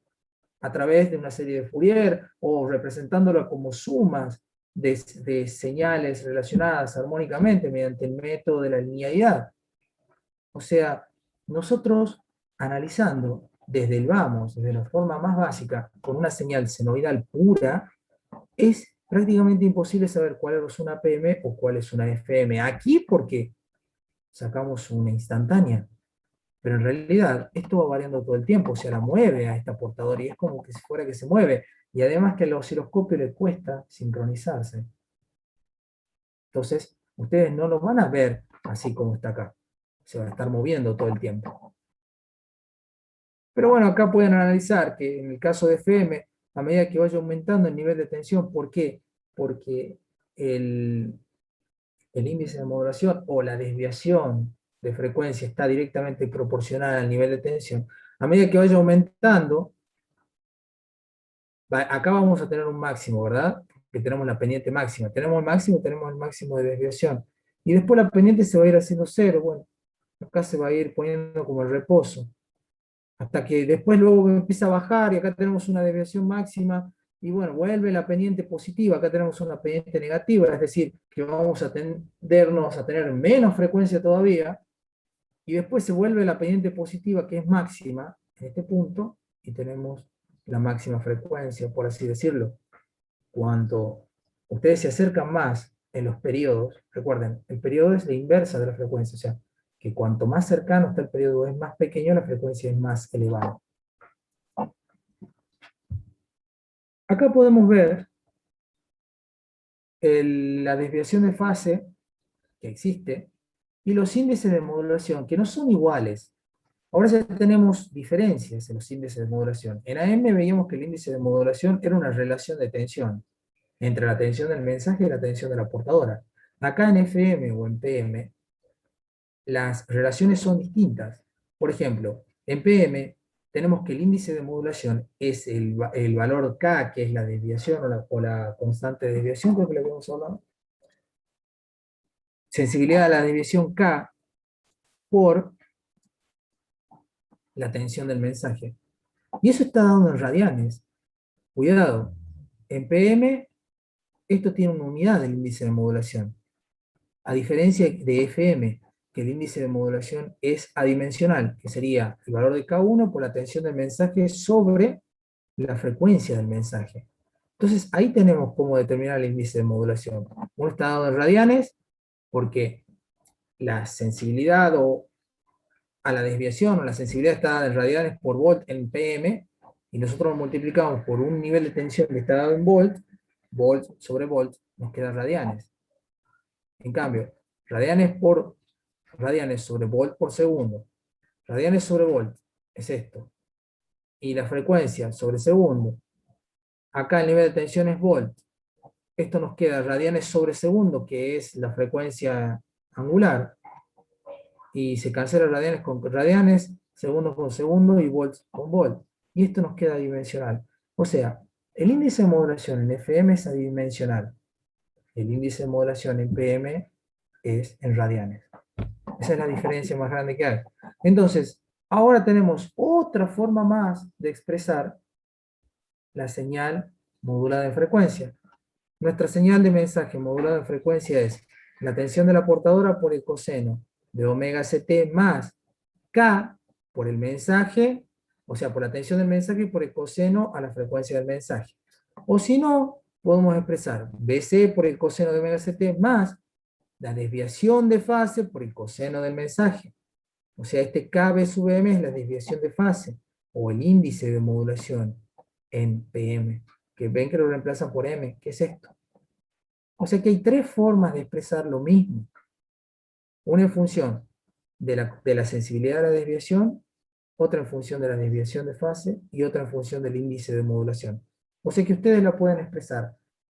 a través de una serie de Fourier, o representándolo como sumas de señales relacionadas armónicamente mediante el método de la linealidad. O sea, nosotros analizando desde el vamos, desde la forma más básica, con una señal senoidal pura, es prácticamente imposible saber cuál es una PM o cuál es una FM. Aquí porque sacamos una instantánea, pero en realidad esto va variando todo el tiempo, o sea, la mueve a esta portadora y es como que si fuera que se mueve. Y además que al osciloscopio le cuesta sincronizarse. Entonces, ustedes no lo van a ver así como está acá. Se va a estar moviendo todo el tiempo. Pero bueno, acá pueden analizar que en el caso de FM, a medida que vaya aumentando el nivel de tensión, ¿por qué? Porque el índice de modulación o la desviación de frecuencia está directamente proporcional al nivel de tensión. A medida que vaya aumentando, acá vamos a tener un máximo, ¿verdad? Que tenemos la pendiente máxima. Tenemos el máximo de desviación. Y después la pendiente se va a ir haciendo cero. Bueno, acá se va a ir poniendo como el reposo. Hasta que después luego empieza a bajar y acá tenemos una desviación máxima. Y bueno, vuelve la pendiente positiva. Acá tenemos una pendiente negativa. Es decir, que vamos a tendernos a tener menos frecuencia todavía. Y después se vuelve la pendiente positiva, que es máxima, en este punto, y tenemos la máxima frecuencia, por así decirlo. Cuando ustedes se acercan más en los periodos, recuerden, el periodo es la inversa de la frecuencia, o sea, que cuanto más cercano está el periodo es más pequeño, la frecuencia es más elevada. Acá podemos ver la desviación de fase que existe y los índices de modulación, que no son iguales. Ahora ya tenemos diferencias en los índices de modulación. En AM veíamos que el índice de modulación era una relación de tensión entre la tensión del mensaje y la tensión de la portadora. Acá en FM o en PM, las relaciones son distintas. Por ejemplo, en PM tenemos que el índice de modulación es el valor K, que es la desviación o la constante de desviación, creo que lo habíamos hablado. Sensibilidad a la desviación K por la tensión del mensaje. Y eso está dado en radianes. Cuidado, en PM esto tiene una unidad del índice de modulación. A diferencia de FM, que el índice de modulación es adimensional, que sería el valor de K1 por la tensión del mensaje sobre la frecuencia del mensaje. Entonces ahí tenemos cómo determinar el índice de modulación. Uno está dado en radianes porque la sensibilidad a la desviación o la sensibilidad está dada en radianes por volt en PM, y nosotros lo multiplicamos por un nivel de tensión que está dado en volt sobre volt, nos queda radianes. En cambio, radianes sobre volt por segundo, radianes sobre volt, es esto. Y la frecuencia sobre segundo, acá el nivel de tensión es volt. Esto nos queda radianes sobre segundo, que es la frecuencia angular. Y se cancela radianes con radianes, segundos con segundo y volts con volt. Y esto nos queda dimensional. O sea, el índice de modulación en FM es adimensional. El índice de modulación en PM es en radianes. Esa es la diferencia más grande que hay. Entonces, ahora tenemos otra forma más de expresar la señal modulada en frecuencia. Nuestra señal de mensaje modulada en frecuencia es la tensión de la portadora por el coseno de omega ct más K por el mensaje, o sea, por la tensión del mensaje y por el coseno a la frecuencia del mensaje. O si no, podemos expresar BC por el coseno de omega ct más la desviación de fase por el coseno del mensaje. O sea, este KB sub M es la desviación de fase, o el índice de modulación en PM. que ven que lo reemplazan por m, que es esto. O sea que hay tres formas de expresar lo mismo. Una en función de la sensibilidad de la desviación, otra en función de la desviación de fase y otra en función del índice de modulación. O sea que ustedes la pueden expresar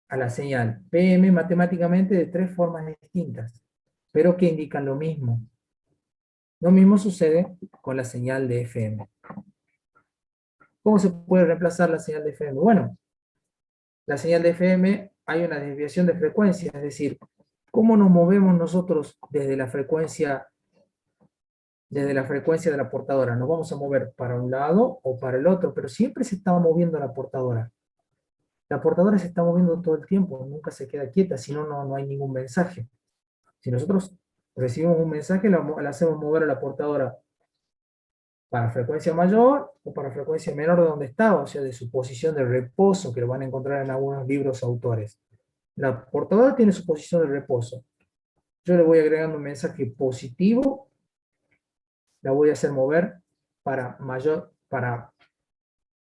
a la señal PM matemáticamente de tres formas distintas, pero que indican lo mismo. Lo mismo sucede con la señal de FM. ¿Cómo se puede reemplazar la señal de FM? Bueno, la señal de FM hay una desviación de frecuencia, es decir, ¿cómo nos movemos nosotros desde la frecuencia de la portadora? Nos vamos a mover para un lado o para el otro, pero siempre se está moviendo la portadora. La portadora se está moviendo todo el tiempo, nunca se queda quieta, si no, no hay ningún mensaje. Si nosotros recibimos un mensaje, la hacemos mover a la portadora para frecuencia mayor o para frecuencia menor de donde estaba, o sea, de su posición de reposo, que lo van a encontrar en algunos libros autores. La portadora tiene su posición de reposo. Yo le voy agregando un mensaje positivo, la voy a hacer mover para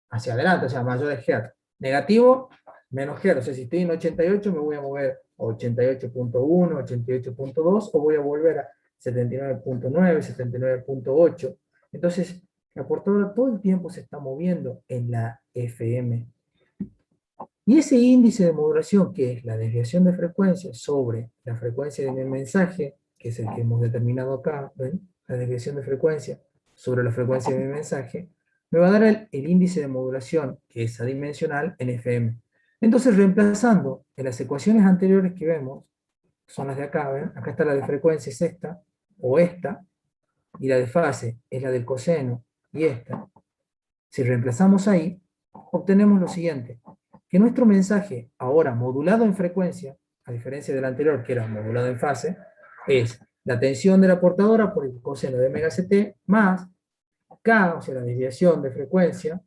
hacia adelante, o sea, mayores Hz. Negativo, menos Hz. O sea, si estoy en 88, me voy a mover a 88.1, 88.2, o voy a volver a 79.9, 79.8. Entonces, la portadora todo el tiempo se está moviendo en la FM. Y ese índice de modulación, que es la desviación de frecuencia sobre la frecuencia de mi mensaje, que es el que hemos determinado acá, ¿ven? La desviación de frecuencia sobre la frecuencia de mi mensaje, me va a dar el índice de modulación, que es adimensional, en FM. Entonces, reemplazando en las ecuaciones anteriores que vemos, son las de acá, ¿ven? Acá está la de frecuencia, es esta, o esta, y la de fase es la del coseno, y esta. Si reemplazamos ahí, obtenemos lo siguiente, que nuestro mensaje, ahora modulado en frecuencia, a diferencia del anterior que era modulado en fase, es la tensión de la portadora por el coseno de omega ct más K, o sea, la desviación de frecuencia,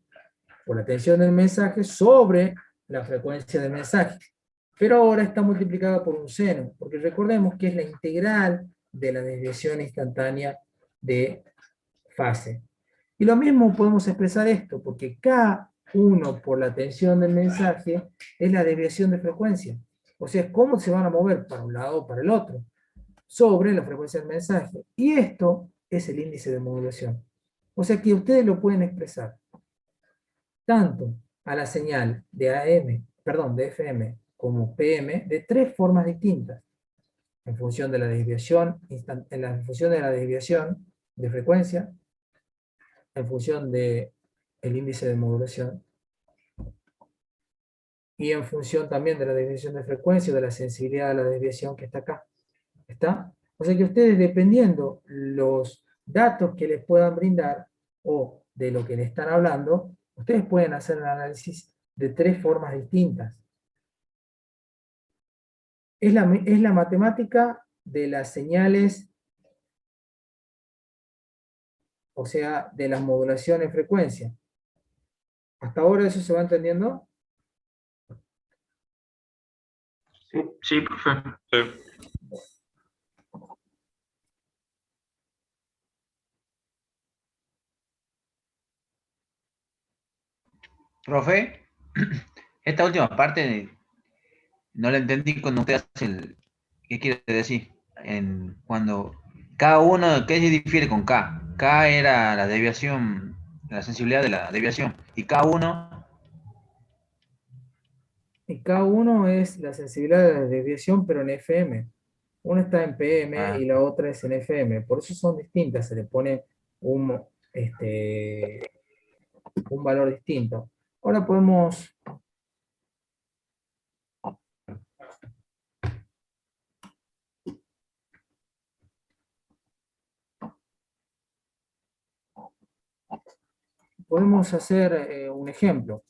por la tensión del mensaje sobre la frecuencia del mensaje. Pero ahora está multiplicada por un seno, porque recordemos que es la integral de la desviación instantánea de fase. Y lo mismo podemos expresar esto, porque K1 por la tensión del mensaje es la desviación de frecuencia. O sea, es cómo se van a mover para un lado o para el otro, sobre la frecuencia del mensaje. Y esto es el índice de modulación. O sea que ustedes lo pueden expresar tanto a la señal de de FM como PM de tres formas distintas, en función de la desviación, en función de la desviación de frecuencia, en función del índice de modulación, y en función también de la desviación de frecuencia o de la sensibilidad de la desviación que está acá. ¿Está? O sea que ustedes, dependiendo los datos que les puedan brindar o de lo que le están hablando, ustedes pueden hacer un análisis de tres formas distintas. Es la matemática de las señales, o sea, de las modulaciones en frecuencia. ¿Hasta ahora eso se va entendiendo? Sí, profe. Sí. Profe, esta última parte no la entendí cuando usted hace el... ¿Qué quiere decir? Cuando K1, ¿qué se difiere con K? K era la desviación, la sensibilidad de la desviación. Y K1, Y K1 es la sensibilidad de la desviación, pero en FM. Una está en PM y la otra es en FM. Por eso son distintas, se le pone un, un valor distinto. Ahora podemos hacer un ejemplo.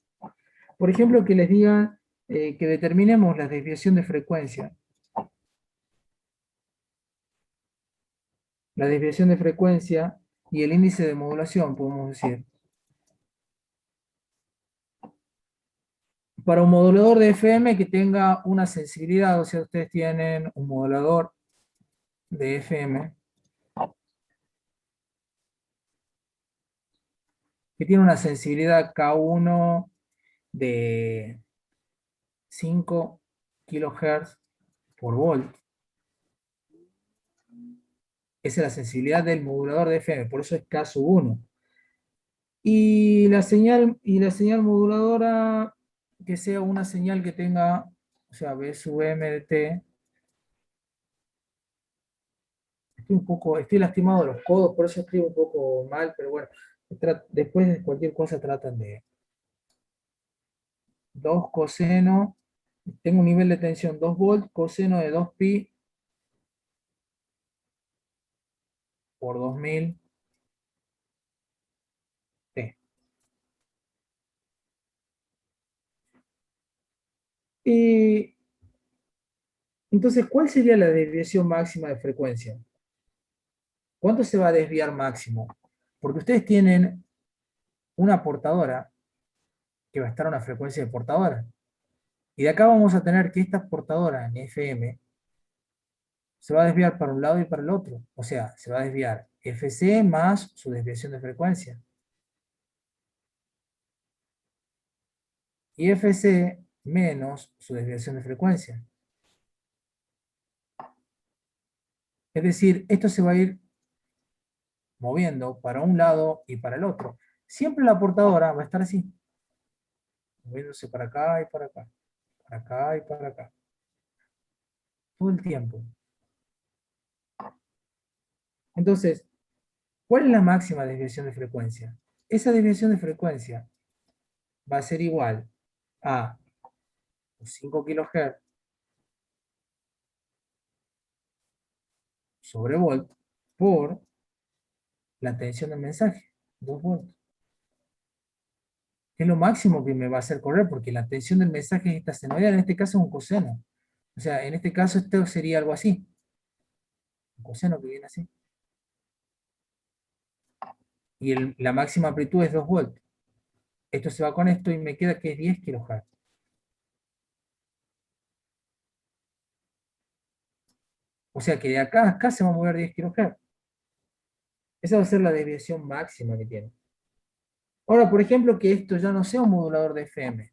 Por ejemplo, que les diga que determinemos la desviación de frecuencia. La desviación de frecuencia y el índice de modulación, podemos decir. Para un modulador de FM que tenga una sensibilidad, o sea, ustedes tienen un modulador de FM que tiene una sensibilidad K1 de 5 kilohertz por volt. Esa es la sensibilidad del modulador de FM, por eso es caso 1. Y la señal moduladora, que sea una señal que tenga, o sea, B sub M de T. Estoy lastimado de los codos, por eso escribo un poco mal, pero bueno, después de cualquier cosa tratan de 2 coseno, tengo un nivel de tensión 2 volts, coseno de 2 pi por 2000 T. Y entonces, ¿cuál sería la desviación máxima de frecuencia? ¿Cuánto se va a desviar máximo? Porque ustedes tienen una portadora que va a estar a una frecuencia de portadora. Y de acá vamos a tener que esta portadora en FM se va a desviar para un lado y para el otro. O sea, se va a desviar FC más su desviación de frecuencia. Y FC menos su desviación de frecuencia. Es decir, esto se va a ir moviendo para un lado y para el otro. Siempre la portadora va a estar así, moviéndose para acá y para acá, para acá y para acá. Todo el tiempo. Entonces, ¿cuál es la máxima desviación de frecuencia? Esa desviación de frecuencia va a ser igual a 5 kHz sobre volt por la tensión del mensaje, 2 volts. Es lo máximo que me va a hacer correr, porque la tensión del mensaje es esta senoidal, en este caso es un coseno. O sea, en este caso esto sería algo así. Un coseno que viene así. Y la máxima amplitud es 2 volts. Esto se va con esto y me queda que es 10 kHz. O sea que de acá a acá se va a mover 10 kHz. Esa va a ser la desviación máxima que tiene. Ahora, por ejemplo, que esto ya no sea un modulador de FM,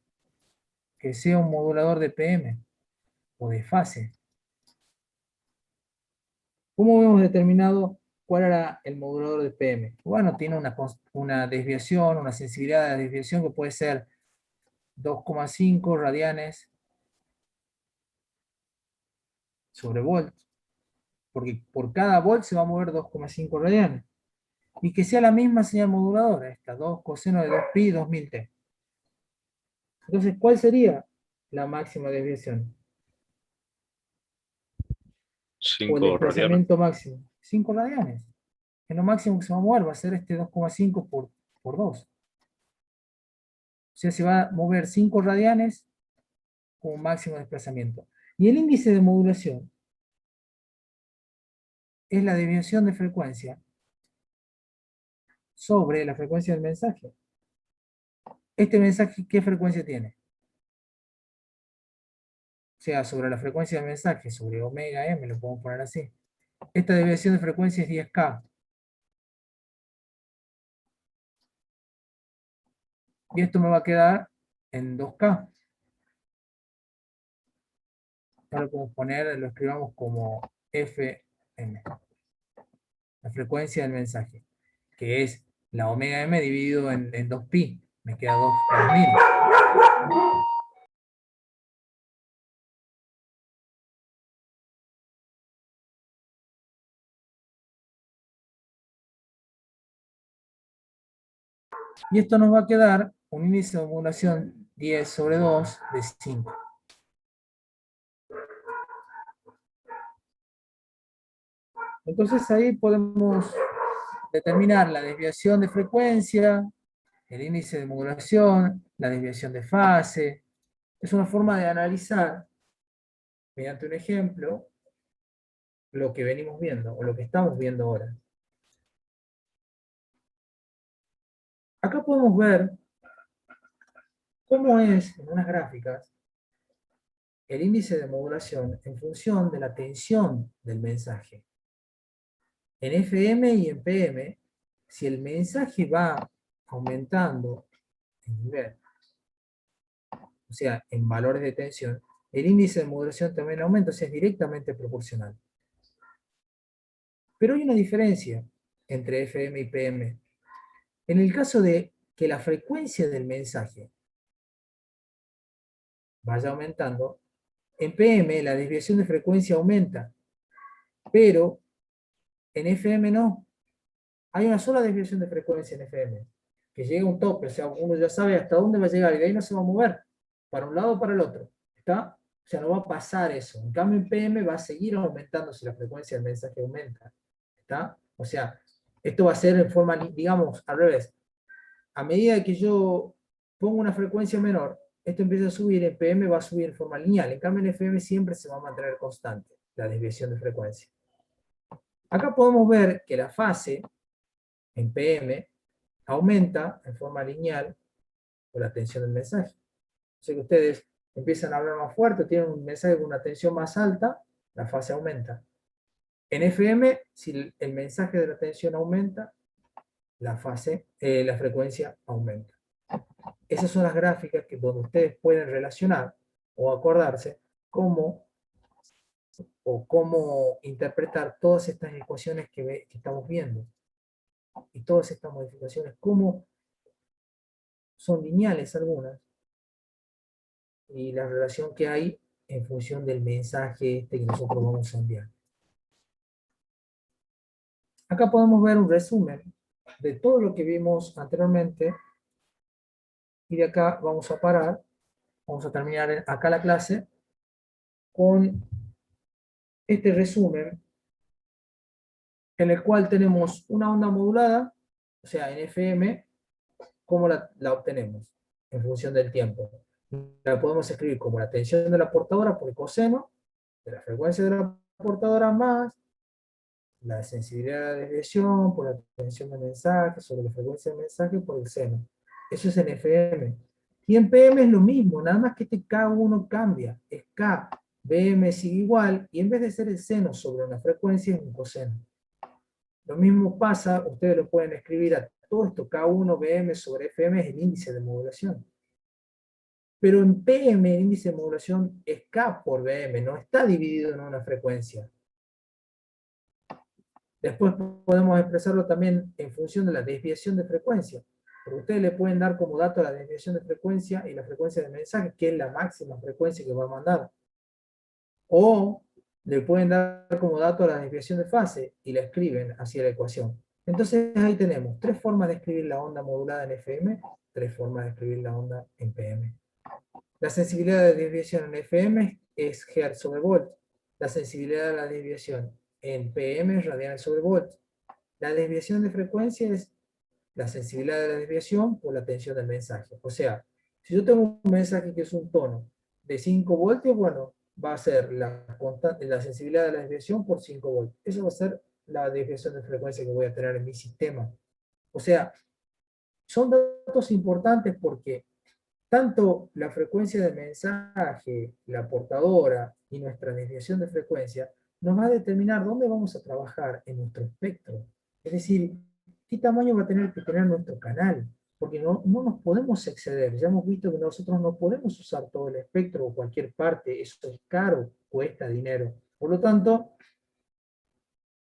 que sea un modulador de PM o de fase. ¿Cómo hemos determinado cuál era el modulador de PM? Bueno, tiene una desviación, una sensibilidad de desviación que puede ser 2,5 radianes sobre volt, porque por cada volt se va a mover 2,5 radianes. Y que sea la misma señal moduladora, esta 2 coseno de 2 pi 2000 T. Entonces, ¿cuál sería la máxima desviación? O el 5 radianes. desplazamiento máximo. 5 radianes. Que lo máximo que se va a mover va a ser este 2,5 por 2. O sea, se va a mover 5 radianes como máximo desplazamiento. Y el índice de modulación es la desviación de frecuencia sobre la frecuencia del mensaje. ¿Este mensaje qué frecuencia tiene? O sea, sobre la frecuencia del mensaje, sobre omega m, lo podemos poner así. Esta desviación de frecuencia es 10K. Y esto me va a quedar en 2K. Ahora lo podemos poner, lo escribamos como FM. La frecuencia del mensaje. Que es la omega m dividido en 2pi. Me queda 2000. Y esto nos va a quedar un índice de modulación 10 sobre 2 de 5. Entonces ahí podemos determinar la desviación de frecuencia, el índice de modulación, la desviación de fase. Es una forma de analizar, mediante un ejemplo, lo que venimos viendo, o lo que estamos viendo ahora. Acá podemos ver cómo es, en unas gráficas, el índice de modulación en función de la tensión del mensaje. En FM y en PM, si el mensaje va aumentando en nivel, o o sea, en valores de tensión, el índice de modulación también aumenta, o sea, es directamente proporcional. Pero hay una diferencia entre FM y PM. En el caso de que la frecuencia del mensaje vaya aumentando, en PM la desviación de frecuencia aumenta, pero en FM no. Hay una sola desviación de frecuencia en FM, que llega a un tope, o sea, uno ya sabe hasta dónde va a llegar y de ahí no se va a mover, para un lado o para el otro. ¿Está? O sea, no va a pasar eso. En cambio, en PM va a seguir aumentando si la frecuencia del mensaje aumenta. ¿Está? O sea, esto va a ser en forma, digamos, al revés. A medida que yo pongo una frecuencia menor, esto empieza a subir, en PM va a subir en forma lineal. En cambio, en FM siempre se va a mantener constante la desviación de frecuencia. Acá podemos ver que la fase en PM aumenta en forma lineal por la tensión del mensaje. O sea que ustedes empiezan a hablar más fuerte, tienen un mensaje con una tensión más alta, la fase aumenta. En FM, si el mensaje de la tensión aumenta, la frecuencia aumenta. Esas son las gráficas donde ustedes pueden relacionar o acordarse cómo interpretar todas estas ecuaciones que estamos viendo. Y todas estas modificaciones, cómo son lineales algunas, y la relación que hay en función del mensaje que nosotros vamos a enviar. Acá podemos ver un resumen de todo lo que vimos anteriormente, y de acá vamos a parar, vamos a terminar acá la clase, con este resumen, en el cual tenemos una onda modulada, o sea, en FM, ¿cómo la obtenemos? En función del tiempo. La podemos escribir como la tensión de la portadora por el coseno de la frecuencia de la portadora más la sensibilidad de la desviación por la tensión del mensaje sobre la frecuencia del mensaje por el seno. Eso es en FM. Y en PM es lo mismo, nada más que este K1 cambia. Es K, BM sigue igual, y en vez de ser el seno sobre una frecuencia, es un coseno. Lo mismo pasa, ustedes lo pueden escribir a todo esto, K1 BM sobre FM es el índice de modulación. Pero en PM el índice de modulación es K por BM, no está dividido en una frecuencia. Después podemos expresarlo también en función de la desviación de frecuencia. Porque ustedes le pueden dar como dato la desviación de frecuencia y la frecuencia de mensaje, que es la máxima frecuencia que va a mandar. O le pueden dar como dato la desviación de fase y la escriben hacia la ecuación. Entonces ahí tenemos 3 formas de escribir la onda modulada en FM, 3 formas de escribir la onda en PM. La sensibilidad de desviación en FM es Hertz sobre volt. La sensibilidad de la desviación en PM es radianes sobre volt. La desviación de frecuencia es la sensibilidad de la desviación por la tensión del mensaje. O sea, si yo tengo un mensaje que es un tono de 5 voltios, bueno, va a ser la sensibilidad de la desviación por 5 voltios. Eso va a ser la desviación de frecuencia que voy a tener en mi sistema. O sea, son datos importantes porque tanto la frecuencia del mensaje, la portadora y nuestra desviación de frecuencia nos va a determinar dónde vamos a trabajar en nuestro espectro. Es decir, qué tamaño va a tener que tener nuestro canal, porque no nos podemos exceder. Ya hemos visto que nosotros no podemos usar todo el espectro o cualquier parte, eso es caro, cuesta dinero. Por lo tanto,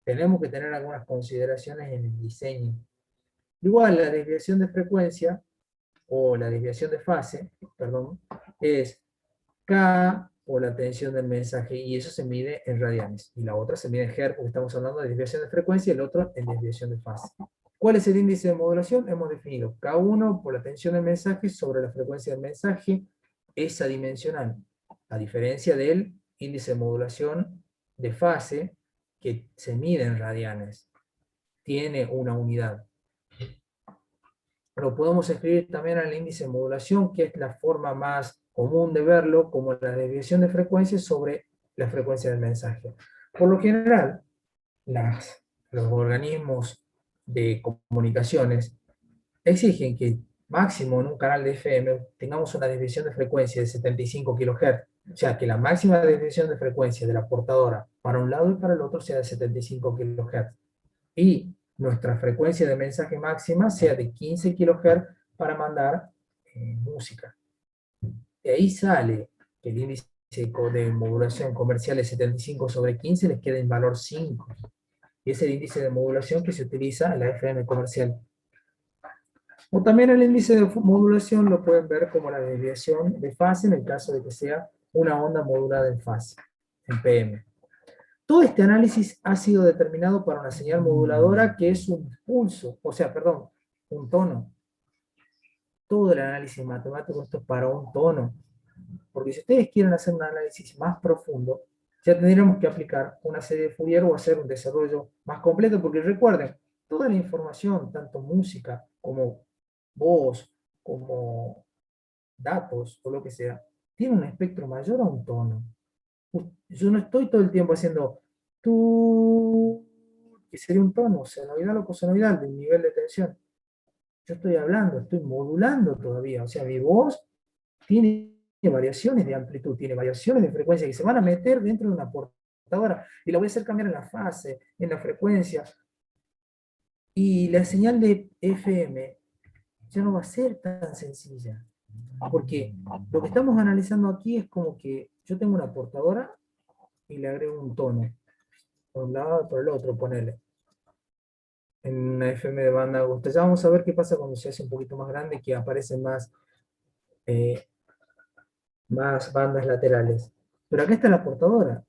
tenemos que tener algunas consideraciones en el diseño. Igual, la desviación de frecuencia, o la desviación de fase, perdón, es K por la tensión del mensaje, y eso se mide en radianes, y la otra se mide en Hertz, porque estamos hablando de desviación de frecuencia, y el otro en desviación de fase. ¿Cuál es el índice de modulación? Hemos definido K1 por la tensión del mensaje sobre la frecuencia del mensaje, es adimensional, a diferencia del índice de modulación de fase, que se mide en radianes, tiene una unidad. Lo podemos escribir también al índice de modulación, que es la forma más común de verlo, como la desviación de frecuencia sobre la frecuencia del mensaje. Por lo general, los organismos de comunicaciones exigen que máximo en un canal de FM tengamos una desviación de frecuencia de 75 kHz. O sea, que la máxima desviación de frecuencia de la portadora para un lado y para el otro sea de 75 kHz. Y nuestra frecuencia de mensaje máxima sea de 15 kHz para mandar música. de ahí sale que el índice de modulación comercial es 75/15, les queda en valor 5. Y es el índice de modulación que se utiliza en la FM comercial. O también el índice de modulación lo pueden ver como la desviación de fase en el caso de que sea una onda modulada en fase, en PM. Todo este análisis ha sido determinado para una señal moduladora que es un pulso, o sea, perdón, un tono. Todo el análisis matemático esto es para un tono. Porque si ustedes quieren hacer un análisis más profundo, ya tendríamos que aplicar una serie de Fourier o hacer un desarrollo más completo, porque recuerden, toda la información, tanto música como voz, como datos o lo que sea, tiene un espectro mayor a un tono. Yo no estoy todo el tiempo haciendo tú, que sería un tono senoidal o cosenoidal de un nivel de tensión. Yo estoy hablando, estoy modulando todavía, o sea, mi voz tiene variaciones de amplitud, tiene variaciones de frecuencia que se van a meter dentro de una portadora y la voy a hacer cambiar en la fase, en la frecuencia. Y la señal de FM ya no va a ser tan sencilla, porque lo que estamos analizando aquí es como que yo tengo una portadora y le agrego un tono, por un lado y por el otro, ponele. En una FM de banda aguda. Ya vamos a ver qué pasa cuando se hace un poquito más grande, que aparecen más bandas laterales. Pero acá está la portadora.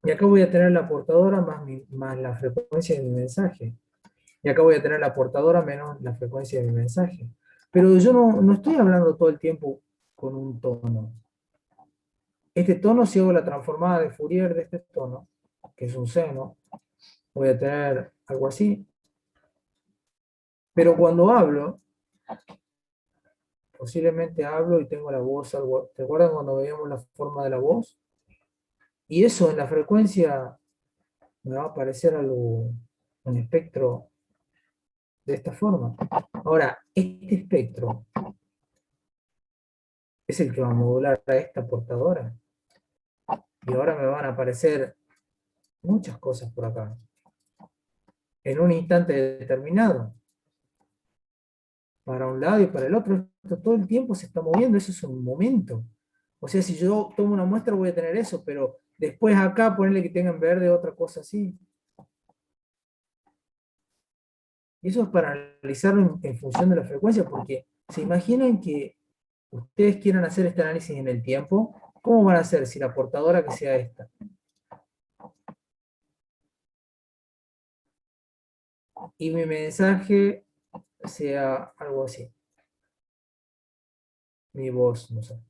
Y acá voy a tener la portadora más la frecuencia de mi mensaje. Y acá voy a tener la portadora menos la frecuencia de mi mensaje. Pero yo no estoy hablando todo el tiempo con un tono. Este tono, si hago la transformada de Fourier de este tono, que es un seno, voy a tener algo así. Pero cuando hablo, posiblemente hablo y tengo la voz algo. ¿Te acuerdan cuando veíamos la forma de la voz? Y eso en la frecuencia me va a aparecer algo, un espectro de esta forma. Ahora, este espectro es el que va a modular a esta portadora. Y ahora me van a aparecer muchas cosas por acá. En un instante determinado. Para un lado y para el otro. Esto todo el tiempo se está moviendo. Eso es un momento. O sea, si yo tomo una muestra voy a tener eso, pero después acá ponerle que tenga en verde otra cosa así. Y eso es para analizarlo en función de la frecuencia, porque se imaginan que ustedes quieran hacer este análisis en el tiempo, ¿cómo van a hacer si la portadora que sea esta? Y mi mensaje sea algo así. Mi voz, no sé.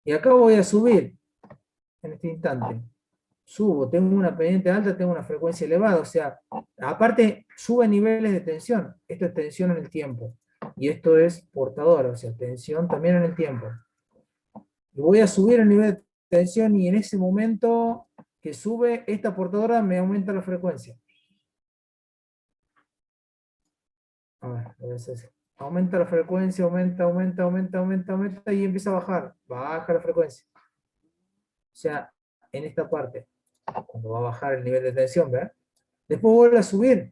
Y acá voy a subir en este instante. Subo, tengo una pendiente alta, tengo una frecuencia elevada, o sea, aparte sube niveles de tensión. Esto es tensión en el tiempo. Y esto es portadora, o sea, tensión también en el tiempo. Y voy a subir el nivel de tensión y en ese momento que sube esta portadora me aumenta la frecuencia. A ver, voy a hacer eso. Aumenta la frecuencia, aumenta y empieza a bajar. Baja la frecuencia. O sea, en esta parte, cuando va a bajar el nivel de tensión, ¿verdad? Después vuelve a subir.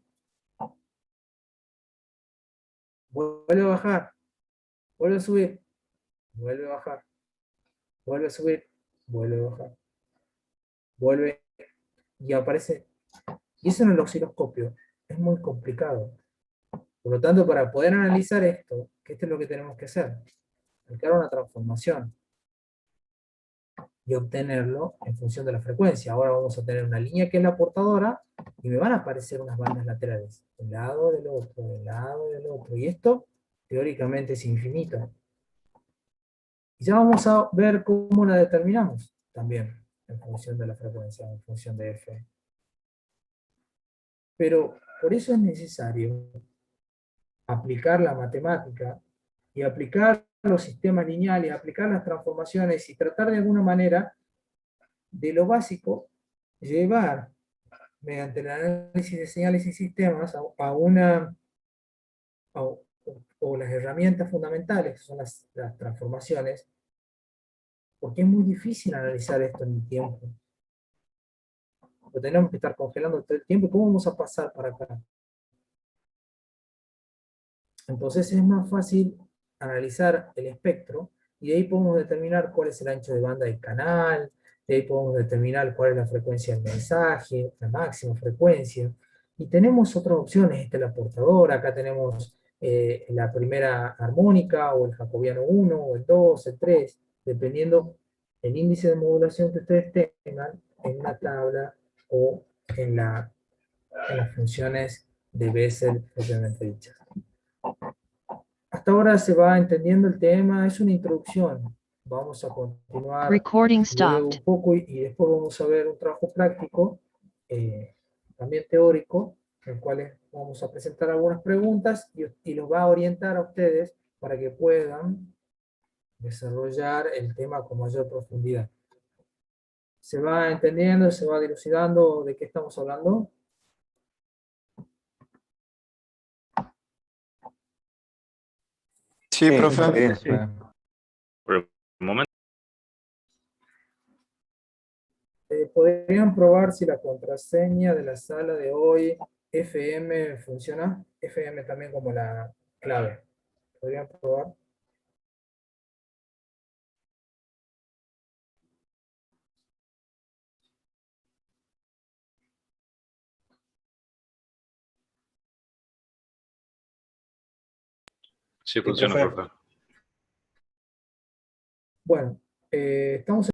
Vuelve a bajar. Vuelve a subir. Vuelve a bajar. Vuelve a subir. Vuelve a bajar. Vuelve y aparece. Y eso en el osciloscopio es muy complicado. Por lo tanto, para poder analizar esto, que esto es lo que tenemos que hacer, aplicar una transformación y obtenerlo en función de la frecuencia. Ahora vamos a tener una línea que es la portadora y me van a aparecer unas bandas laterales, de un lado del otro, del lado del otro. Y esto, teóricamente, es infinito. Y ya vamos a ver cómo la determinamos también, en función de la frecuencia, en función de F. Pero por eso es necesario aplicar la matemática y aplicar los sistemas lineales, aplicar las transformaciones y tratar de alguna manera de lo básico llevar mediante el análisis de señales y sistemas o las herramientas fundamentales, que son las transformaciones, porque es muy difícil analizar esto en el tiempo. Lo tenemos que estar congelando todo el tiempo. ¿Cómo vamos a pasar para acá? Entonces es más fácil analizar el espectro Y de ahí podemos determinar cuál es el ancho de banda del canal, de ahí podemos determinar cuál es la frecuencia del mensaje, la máxima frecuencia. Y tenemos otras opciones, esta es la portadora, acá tenemos la primera armónica, o el jacobiano 1, o el 2, el 3, dependiendo el índice de modulación que ustedes tengan en una tabla o en, en las funciones de Bessel propiamente dichas. Hasta ahora se va entendiendo el tema, es una introducción. Vamos a continuar Recording luego stopped. un poco y después vamos a ver un trabajo práctico, también teórico, en el cual vamos a presentar algunas preguntas y los va a orientar a ustedes para que puedan desarrollar el tema con mayor profundidad. ¿Se va entendiendo, se va dilucidando de qué estamos hablando? Sí, profe. Bien, Sí. Por el momento, ¿Podrían probar si la contraseña de la sala de hoy, FM, funciona? FM también como la clave. ¿Podrían probar? sí funciona, profe. profe. Bueno, estamos